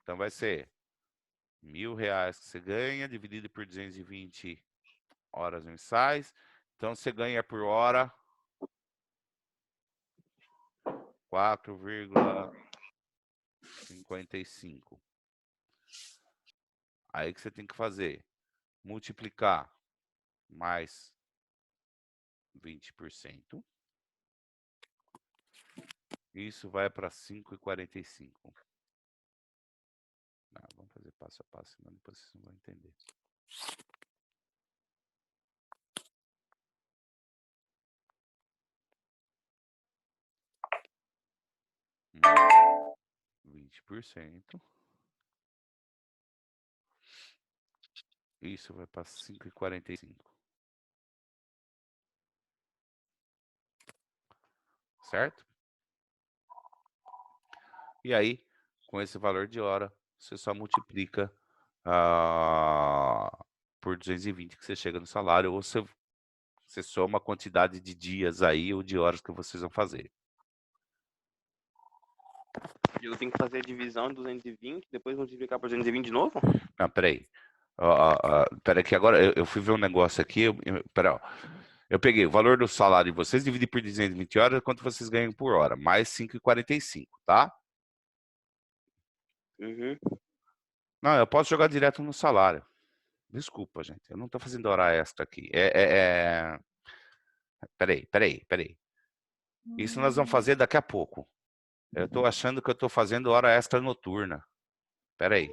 Então vai ser R$ 1.000 que você ganha, dividido por 220 horas mensais. Então você ganha por hora 4,55. Aí que você tem que fazer? Multiplicar mais 20%. Isso vai para 5,45. Vamos fazer passo a passo, senão depois vocês não vão entender. Mais 20%. Isso vai para 5,45. Certo? E aí, com esse valor de hora, você só multiplica por 220 que você chega no salário, ou você soma a quantidade de dias aí ou de horas que vocês vão fazer. Eu tenho que fazer a divisão de 220, depois multiplicar por 220 de novo? Não, peraí. Peraí que agora eu fui ver um negócio aqui. Peraí, ó. Eu peguei o valor do salário de vocês, dividi por 220 horas, quanto vocês ganham por hora, mais 5,45, tá? Uhum. Não, eu posso jogar direto no salário. Desculpa, gente. Eu não tô fazendo hora extra aqui. Peraí. Isso nós vamos fazer daqui a pouco. Eu tô achando que eu tô fazendo hora extra noturna. Peraí.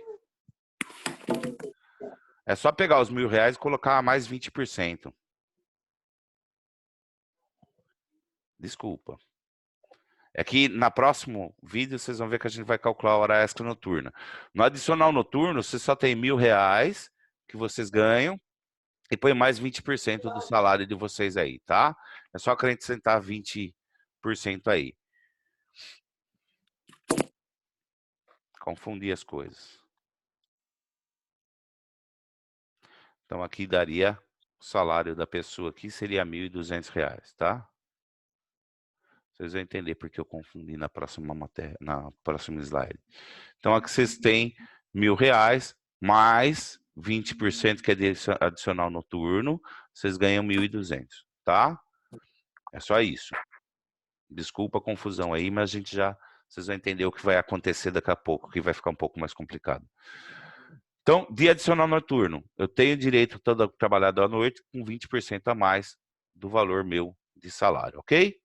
É só pegar os R$ 1.000 e colocar mais 20%. Desculpa. É que na próximo vídeo vocês vão ver que a gente vai calcular a hora extra noturna. No adicional noturno, você só tem R$ 1.000 que vocês ganham e põe mais 20% do salário de vocês aí, tá? É só acrescentar 20% aí. Confundir as coisas. Então aqui daria o salário da pessoa aqui seria R$ 1.200, tá? Vocês vão entender porque eu confundi na próxima matéria, na próxima slide. Então aqui vocês têm R$ 1.000 mais 20% que é adicional noturno, vocês ganham 1.200, tá? É só isso. Desculpa a confusão aí, mas vocês vão entender o que vai acontecer daqui a pouco, que vai ficar um pouco mais complicado. Então, dia adicional noturno, eu tenho direito a trabalhar à noite com 20% a mais do valor meu de salário, ok?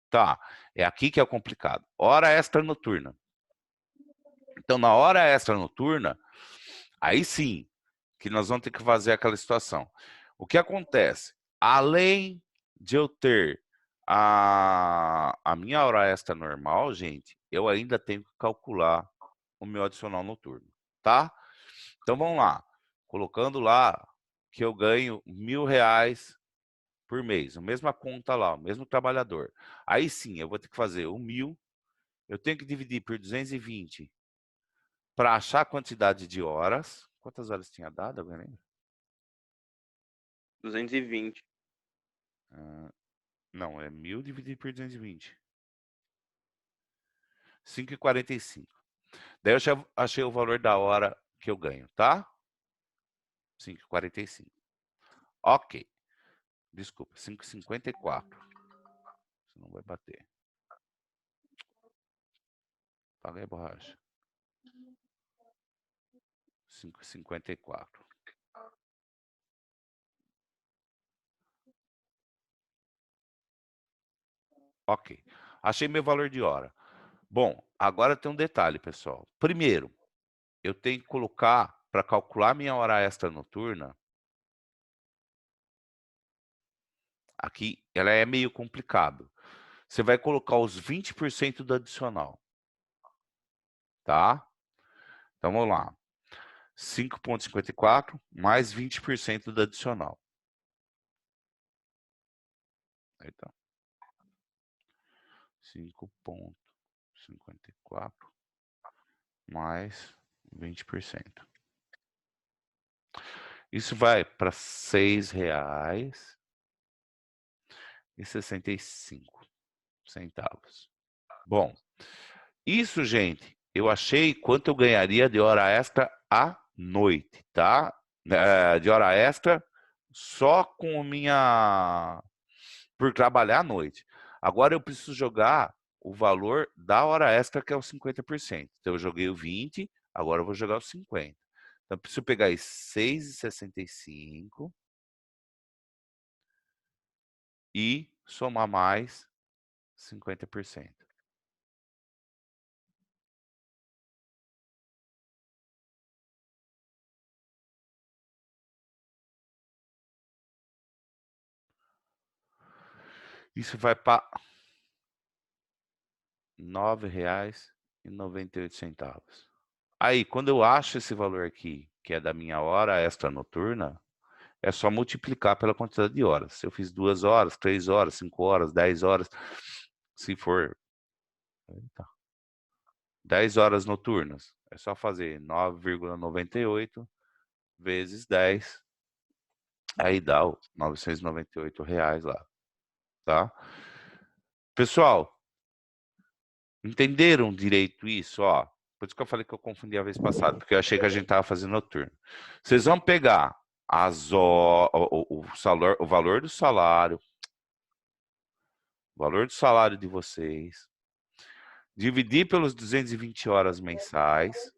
Tá, é aqui que é o complicado. Hora extra noturna. Então, na hora extra noturna, aí sim, que nós vamos ter que fazer aquela situação. O que acontece? Além de eu ter a minha hora extra normal, gente, eu ainda tenho que calcular o meu adicional noturno, tá? Então, vamos lá. Colocando lá que eu ganho R$ 1.000 por mês, a mesma conta lá, o mesmo trabalhador. Aí sim, eu vou ter que fazer o 1.000, eu tenho que dividir por 220 para achar a quantidade de horas. Quantas horas tinha dado? Alguém lembra? 220. Não, é 1.000 dividido por 220. 5,45. Daí eu já achei o valor da hora que eu ganho, tá? 5,45. Ok. Desculpa, 5,54. Você não vai bater. Paguei a borracha. 5,54. Ok. Achei meu valor de hora. Bom, agora tem um detalhe, pessoal. Primeiro, eu tenho que colocar, para calcular minha hora extra noturna, aqui ela é meio complicado. Você vai colocar os 20% do adicional. Tá? Então vamos lá. 5,54 mais 20% do adicional. Então, 5,54 mais 20%. Isso vai para R$ 6,65. Bom, isso, gente, eu achei quanto eu ganharia de hora extra à noite, tá? De hora extra só com minha... por trabalhar à noite. Agora eu preciso jogar o valor da hora extra, que é os 50%. Então eu joguei o 20, agora eu vou jogar os 50. Então eu preciso pegar esse 6,65 e somar mais 50%. Isso vai para R$ 9,98. Aí, quando eu acho esse valor aqui, que é da minha hora extra noturna, é só multiplicar pela quantidade de horas. Se eu fiz 2 horas, 3 horas, 5 horas, 10 horas, se for 10 horas noturnas, é só fazer 9,98 vezes 10, aí dá os R$ 998 lá, tá? Pessoal, entenderam direito isso? Ó, por isso que eu falei que eu confundi a vez passada, porque eu achei que a gente estava fazendo noturno. Vocês vão pegar o valor do salário, o valor do salário de vocês, dividir pelos 220 horas mensais,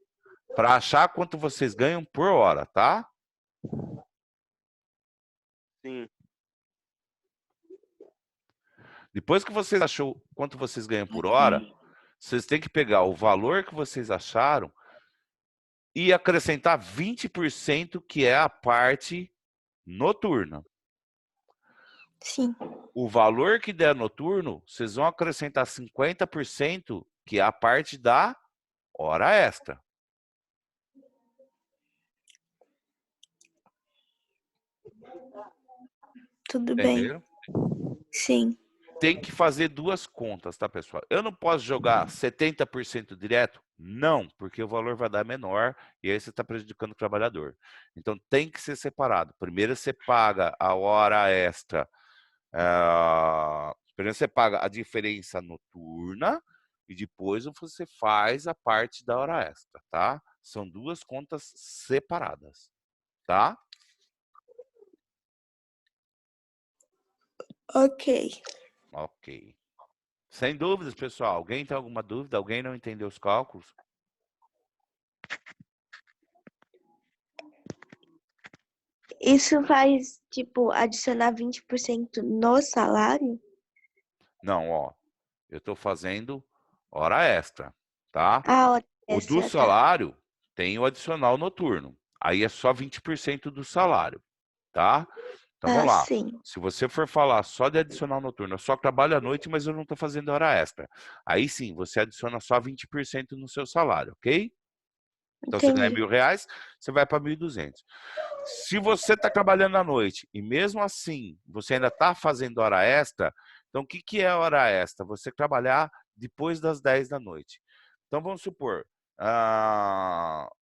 para achar quanto vocês ganham por hora, tá? Sim. Depois que vocês achou quanto vocês ganham por hora, vocês têm que pegar o valor que vocês acharam e acrescentar 20%, que é a parte noturna. Sim. O valor que der noturno, vocês vão acrescentar 50%, que é a parte da hora extra. Tudo bem. Entenderam? Sim. Tem que fazer duas contas, tá, pessoal? Eu não posso jogar 70% direto? Não, porque o valor vai dar menor e aí você está prejudicando o trabalhador. Então tem que ser separado. Primeiro você paga a hora extra. Primeiro você paga a diferença noturna e depois você faz a parte da hora extra, tá? São duas contas separadas, tá? Ok. Ok. Sem dúvidas, pessoal. Alguém tem alguma dúvida? Alguém não entendeu os cálculos? Isso faz, tipo, adicionar 20% no salário? Não, ó. Eu estou fazendo hora extra, tá? Ah, hora O do extra, tá. salário tem o adicional noturno. Aí é só 20% do salário, tá? Então vamos lá. Sim. Se você for falar só de adicional noturno, eu só trabalho à noite, mas eu não estou fazendo hora extra. Aí sim, você adiciona só 20% no seu salário, ok? Então você ganha Entendi. R$ 1.000, você vai para 1.200. Se você está trabalhando à noite e mesmo assim você ainda está fazendo hora extra, então o que é hora extra? Você trabalhar depois das 10 da noite. Então vamos supor,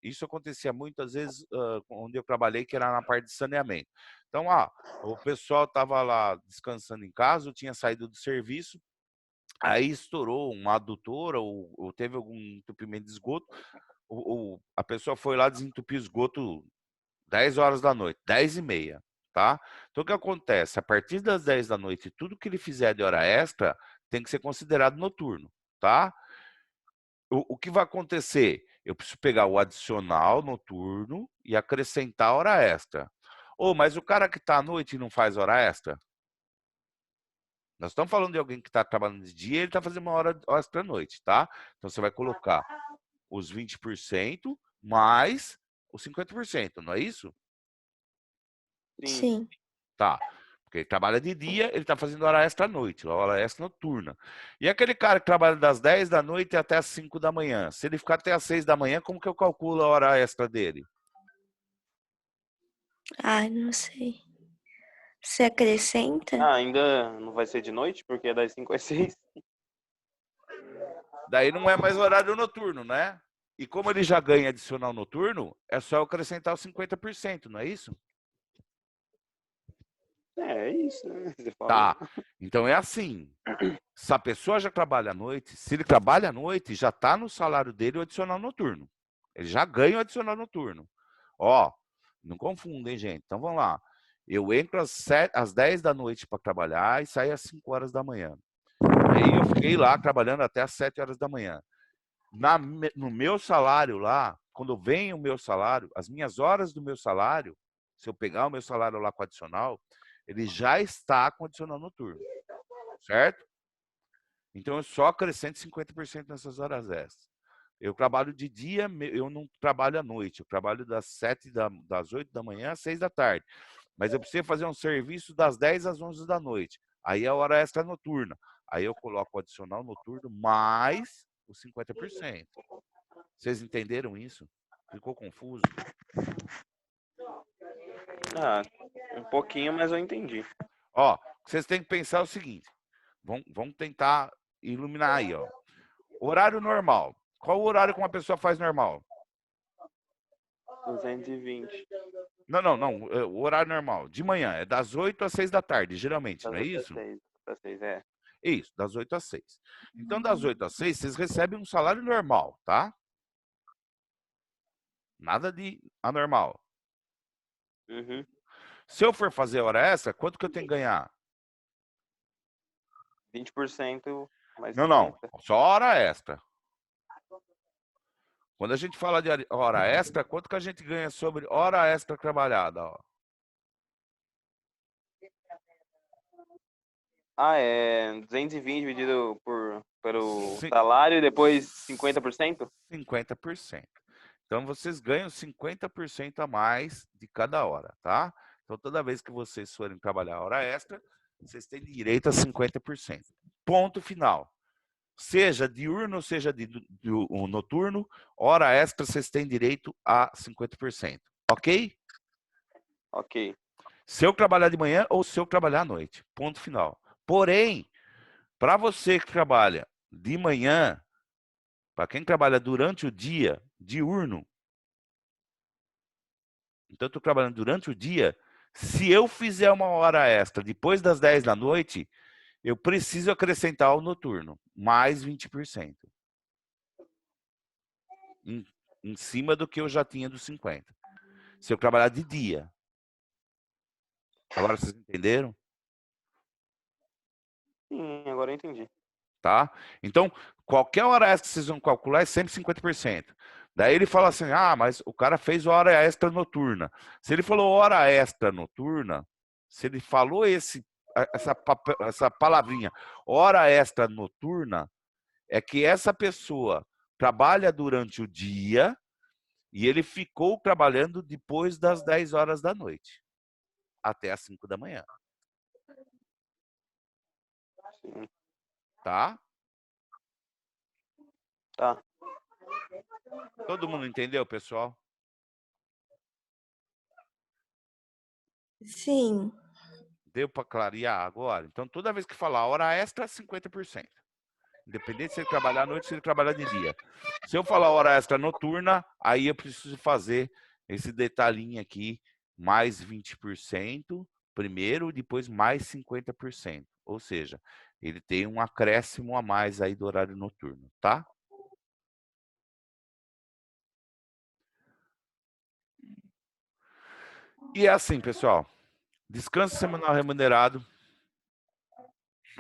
isso acontecia muitas vezes onde eu trabalhei, que era na parte de saneamento. Então, o pessoal estava lá descansando em casa, eu tinha saído do serviço, aí estourou uma adutora ou teve algum entupimento de esgoto, a pessoa foi lá desentupir o esgoto 10 horas da noite, 10h30, tá? Então o que acontece? A partir das 10 da noite, tudo que ele fizer de hora extra tem que ser considerado noturno, tá? O que vai acontecer? Eu preciso pegar o adicional noturno e acrescentar hora extra. Mas o cara que está à noite e não faz hora extra? Nós estamos falando de alguém que está trabalhando de dia e ele está fazendo uma hora extra à noite, tá? Então você vai colocar os 20% mais os 50%, não é isso? Sim. Tá. Porque ele trabalha de dia, ele está fazendo hora extra à noite, hora extra noturna. E aquele cara que trabalha das 10 da noite até as 5 da manhã, se ele ficar até as 6 da manhã, como que eu calculo a hora extra dele? Ai, não sei. Você acrescenta? Ainda não vai ser de noite, porque é das 5 às 6. Daí não é mais horário noturno, né? E como ele já ganha adicional noturno, é só eu acrescentar os 50%, não é isso? É isso, né? Você falou. Tá. Então é assim. Se a pessoa já trabalha à noite, se ele trabalha à noite, já está no salário dele o adicional noturno. Ele já ganha o adicional noturno. Ó, não confundem, gente. Então vamos lá. Eu entro às 10 da noite para trabalhar e saio às 5 horas da manhã. Aí eu fiquei lá trabalhando até às 7 horas da manhã. No meu salário lá, quando vem o meu salário, as minhas horas do meu salário, se eu pegar o meu salário lá com adicional, ele já está com adicional noturno. Certo? Então eu só acrescento 50% nessas horas extras. Eu trabalho de dia, eu não trabalho à noite. Eu trabalho das 8 da manhã às 6 da tarde. Mas eu preciso fazer um serviço das 10 às 11 da noite. Aí é a hora extra noturna. Aí eu coloco o adicional noturno mais os 50%. Vocês entenderam isso? Ficou confuso? Ah, um pouquinho, mas eu entendi. Ó, vocês têm que pensar o seguinte. Vamos tentar iluminar aí, ó. Horário normal. Qual o horário que uma pessoa faz normal? 220. Não. O horário normal. De manhã. É das 8 às 6 da tarde, geralmente, não é isso? Das 6, é. Isso, das 8 às 6. Então, das 8 às 6, vocês recebem um salário normal, tá? Nada de anormal. Uhum. Se eu for fazer hora extra, quanto que eu tenho que ganhar? 20% mais Não. 50. Só hora extra. Quando a gente fala de hora extra, quanto que a gente ganha sobre hora extra trabalhada? Ó? É 220 dividido pelo Sim. salário e depois 50%? 50%. Então, vocês ganham 50% a mais de cada hora, tá? Então, toda vez que vocês forem trabalhar hora extra, vocês têm direito a 50%. Ponto final. Seja diurno, seja noturno, hora extra, vocês têm direito a 50%. Ok? Ok. Se eu trabalhar de manhã ou se eu trabalhar à noite. Ponto final. Porém, para você que trabalha de manhã, para quem trabalha durante o dia, diurno, então eu estou trabalhando durante o dia, se eu fizer uma hora extra depois das 10 da noite, eu preciso acrescentar o noturno, mais 20%. Em cima do que eu já tinha dos 50%. Se eu trabalhar de dia. Agora vocês entenderam? Sim, agora eu entendi. Tá? Então, qualquer hora extra que vocês vão calcular é sempre 50%. Daí ele fala assim, mas o cara fez hora extra noturna. Se ele falou hora extra noturna, se ele falou essa palavrinha, hora extra noturna, é que essa pessoa trabalha durante o dia e ele ficou trabalhando depois das 10 horas da noite, até as 5 da manhã. Sim. Tá? Tá. Todo mundo entendeu, pessoal? Sim. Deu para clarear agora? Então, toda vez que falar hora extra, 50%. Independente se ele trabalhar à noite ou se ele trabalhar de dia. Se eu falar hora extra noturna, aí eu preciso fazer esse detalhinho aqui, mais 20% primeiro, depois mais 50%. Ou seja, ele tem um acréscimo a mais aí do horário noturno, tá? E é assim, pessoal. Descanso semanal remunerado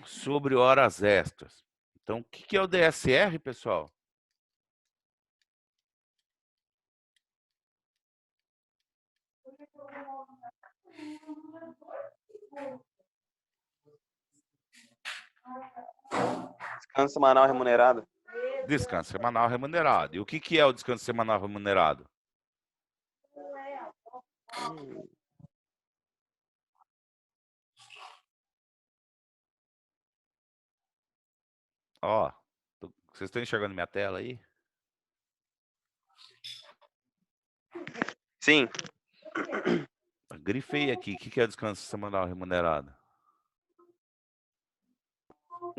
sobre horas extras. Então, o que é o DSR, pessoal? Descanso semanal remunerado. Descanso semanal remunerado. E o que é o descanso semanal remunerado? Ó, vocês estão enxergando minha tela aí? Sim. Grifei aqui. O que é o descanso semanal remunerado?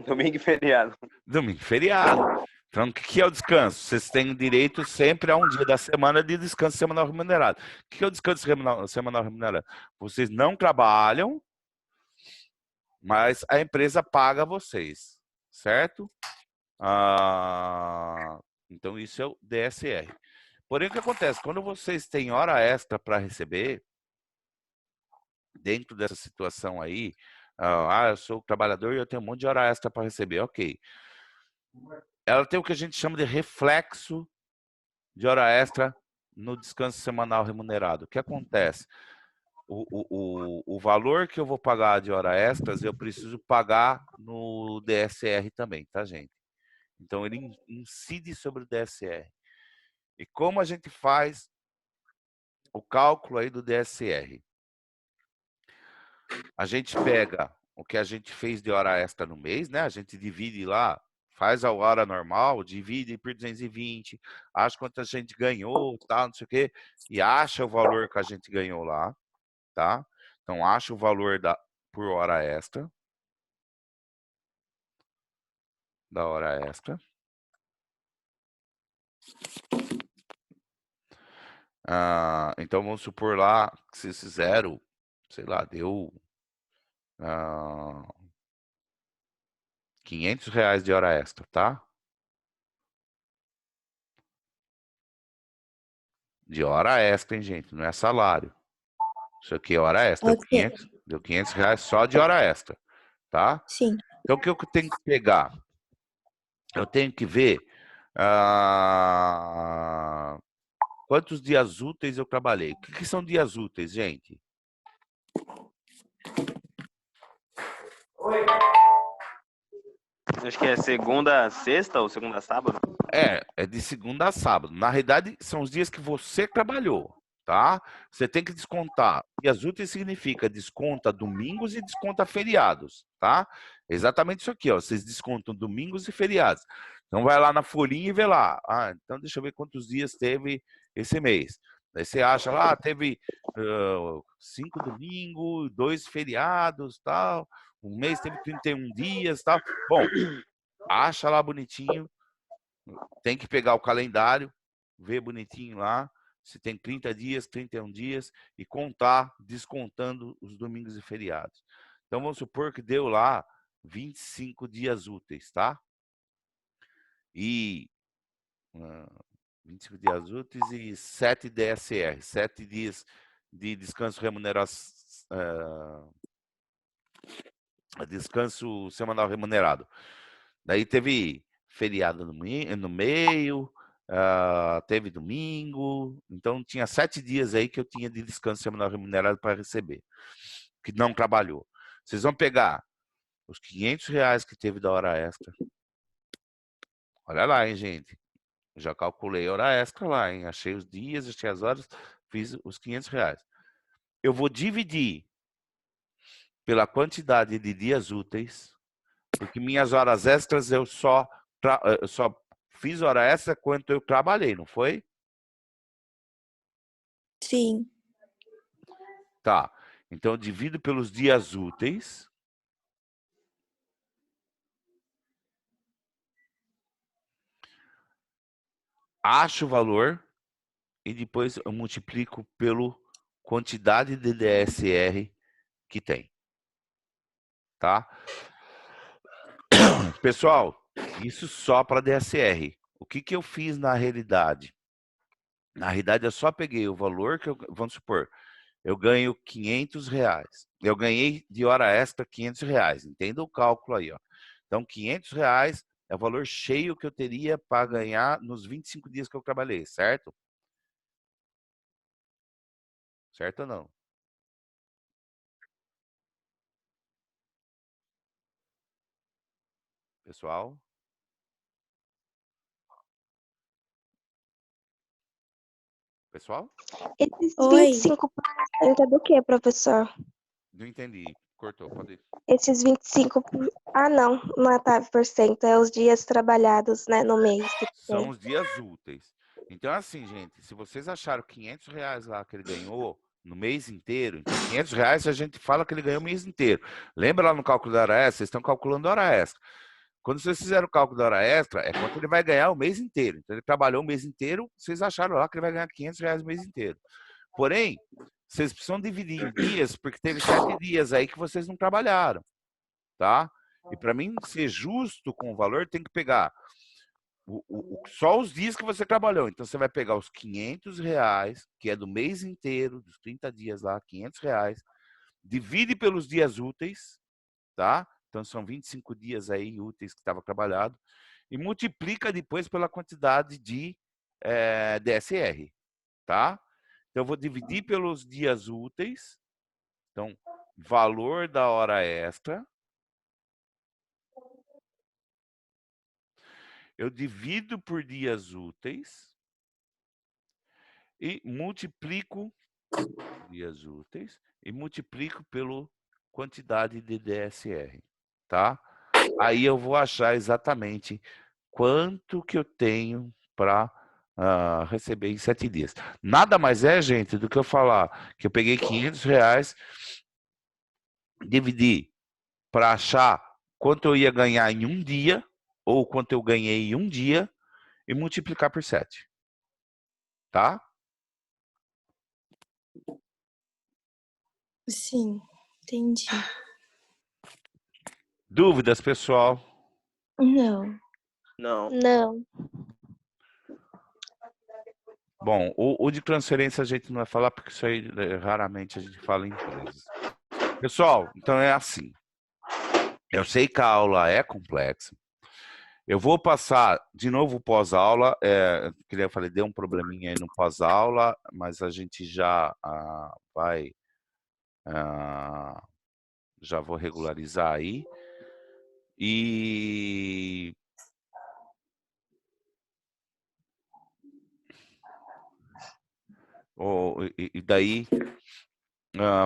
Domingo e feriado. Domingo, feriado. Então, o que é o descanso? Vocês têm direito sempre a um dia da semana de descanso semanal remunerado. O que é o descanso semanal remunerado? Vocês não trabalham mas a empresa paga vocês, certo? Então isso é o DSR. Porém, o que acontece? Quando vocês têm hora extra para receber, dentro dessa situação aí, eu sou trabalhador e eu tenho um monte de hora extra para receber, ok. Ela tem o que a gente chama de reflexo de hora extra no descanso semanal remunerado. O que acontece? O valor que eu vou pagar de hora extras, eu preciso pagar no DSR também, tá, gente? Então, ele incide sobre o DSR. E como a gente faz o cálculo aí do DSR? A gente pega o que a gente fez de hora extra no mês, né? A gente divide lá, faz a hora normal, divide por 220, acha quanto a gente ganhou, tal, não sei o quê, e acha o valor que a gente ganhou lá, tá? Então, acha o valor por hora extra, da hora extra. Então, vamos supor lá que vocês fizeram, sei lá, deu R$ 500 de hora extra, tá? De hora extra, hein, gente? Não é salário. Isso aqui é hora extra. Ok, Deu R$ 500 só de hora extra, tá? sim. Então, o que eu tenho que pegar? Eu tenho que ver quantos dias úteis eu trabalhei. O que são dias úteis, gente? Acho que é segunda a sexta ou segunda a sábado. É de segunda a sábado. Na realidade, são os dias que você trabalhou, tá? Você tem que descontar. Dias úteis significa desconta domingos e desconta feriados, tá? É exatamente isso aqui, ó. Vocês descontam domingos e feriados. Então, vai lá na folhinha e vê lá. Então deixa eu ver quantos dias teve esse mês. Daí você acha lá, teve 5 domingos, 2 feriados, tal. Um mês teve 31 dias, tal. Bom, acha lá bonitinho. Tem que pegar o calendário, ver bonitinho lá, se tem 30 dias, 31 dias, e contar, descontando os domingos e feriados. Então, vamos supor que deu lá 25 dias úteis, tá? E 25 dias úteis e 7 DSR, 7 dias de descanso remunerado, descanso semanal remunerado. Daí teve feriado no meio, teve domingo, então tinha 7 dias aí que eu tinha de descanso semanal remunerado para receber, que não trabalhou. Vocês vão pegar os R$ 500 que teve da hora extra. Olha lá, hein, gente. Já calculei a hora extra lá, hein? Achei os dias, achei as horas, fiz os R$ 500. Eu vou dividir pela quantidade de dias úteis, porque minhas horas extras eu só fiz hora extra quanto eu trabalhei, não foi? Sim. Tá. Então, eu divido pelos dias úteis. Acho o valor e depois eu multiplico pela quantidade de DSR que tem. Tá? Pessoal, isso só para DSR. O que eu fiz na realidade? Na realidade, eu só peguei o valor que vamos supor, eu ganho R$ 500. Eu ganhei de hora extra R$ 500. Entenda o cálculo aí, ó. Então, R$ 500 é o valor cheio que eu teria para ganhar nos 25 dias que eu trabalhei, certo? Certo ou não? Pessoal? Pessoal? Esses Oi. 25% é do que, professor? Não entendi. Cortou, pode ir. Esses 25%. Ah, não é por cento, é os dias trabalhados, né, no mês. São os dias úteis. Então, assim, gente, se vocês acharam R$ 500 lá que ele ganhou no mês inteiro, então R$ 500 a gente fala que ele ganhou o mês inteiro. Lembra lá no cálculo da hora extra? Vocês estão calculando a hora extra. Quando vocês fizeram o cálculo da hora extra, é quanto ele vai ganhar o mês inteiro. Então, ele trabalhou o mês inteiro, vocês acharam lá que ele vai ganhar R$ 500 o mês inteiro. Porém, vocês precisam dividir em dias, porque teve 7 dias aí que vocês não trabalharam. tá? E para mim ser justo com o valor, tem que pegar só os dias que você trabalhou. Então, você vai pegar os R$ 500, que é do mês inteiro, dos 30 dias lá, R$ 500, divide pelos dias úteis, tá? Então, são 25 dias aí úteis que estava trabalhado, e multiplica depois pela quantidade de DSR, tá? Então, eu vou dividir pelos dias úteis. Então, valor da hora extra. Eu divido por dias úteis e multiplico dias úteis e multiplico pela quantidade de DSR, tá? Aí eu vou achar exatamente quanto que eu tenho para receber em 7 dias. Nada mais é, gente, do que eu falar que eu peguei R$ 500, dividi para achar quanto eu ia ganhar em um dia, ou quanto eu ganhei em um dia, e multiplicar por 7. Tá? Sim, entendi. Dúvidas, pessoal? Não. Não. Não. Bom, o de transferência a gente não vai falar, porque isso aí raramente a gente fala em empresas. Pessoal, então é assim. Eu sei que a aula é complexa. Eu vou passar de novo pós-aula. Que eu falei, deu um probleminha aí no pós-aula, mas a gente já vai... já vou regularizar aí. E daí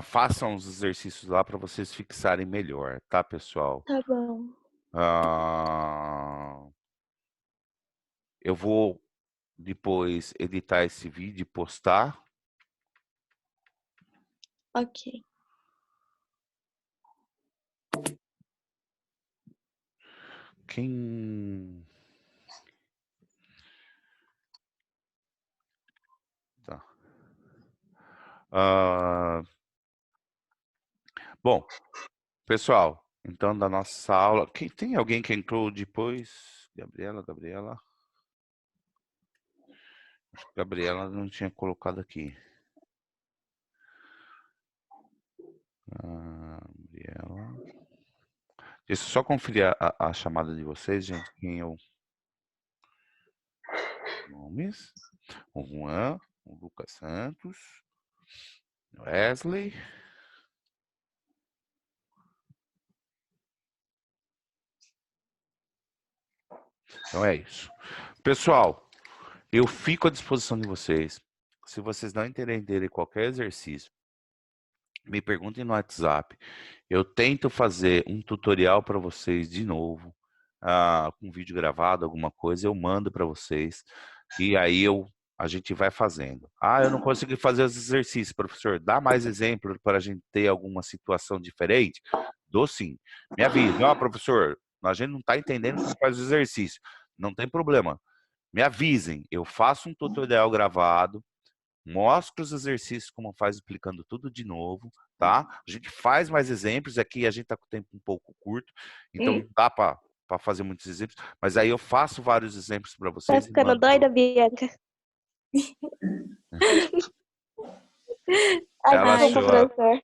façam os exercícios lá para vocês fixarem melhor, tá, pessoal? Tá bom. Eu vou depois editar esse vídeo e postar. Ok. Quem... Tá. Bom, pessoal, então da nossa aula... Tem alguém que entrou depois? Gabriela? Acho que Gabriela não tinha colocado aqui. Gabriela... Deixa eu só conferir a chamada de vocês, gente. Quem eu... Nomes. O Juan, o Lucas Santos, Wesley. Então é isso. Pessoal, eu fico à disposição de vocês. Se vocês não entenderem qualquer exercício, me perguntem no WhatsApp. Eu tento fazer um tutorial para vocês de novo, com vídeo gravado, alguma coisa, eu mando para vocês. E aí a gente vai fazendo. Eu não consegui fazer os exercícios, professor. Dá mais exemplo para a gente ter alguma situação diferente? Dou sim. Me avise. Professor, a gente não está entendendo como faz o exercício. Não tem problema. Me avisem. Eu faço um tutorial gravado, mostro os exercícios como faz, explicando tudo de novo, tá? A gente faz mais exemplos. Aqui a gente está com o tempo um pouco curto, então não dá para fazer muitos exemplos, mas aí eu faço vários exemplos para Tá vocês. ficando doida, Bianca? Ai, Ela desculpa, achou, professor.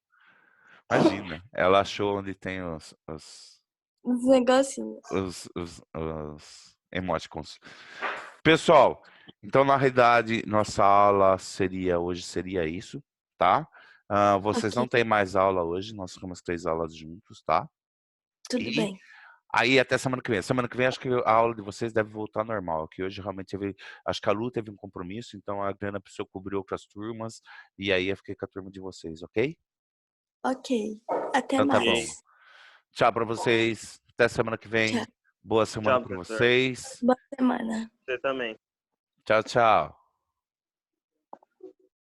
imagina, ela achou onde tem os negocinhos. os emoticons. Pessoal, então na realidade nossa aula hoje seria isso, tá? Vocês Ok. não têm mais aula hoje, nós ficamos 3 aulas juntos, tá? Tudo bem. Aí até semana que vem. Semana que vem acho que a aula de vocês deve voltar normal, que hoje realmente acho que a Lu teve um compromisso, então a Adriana precisou cobrir outras turmas, e aí eu fiquei com a turma de vocês, ok? Ok. Até Então tá bom. mais. Tchau pra vocês, até semana que vem. Tchau. Boa semana Tchau, pra professor. vocês. Boa semana. Você também. Tchau, tchau.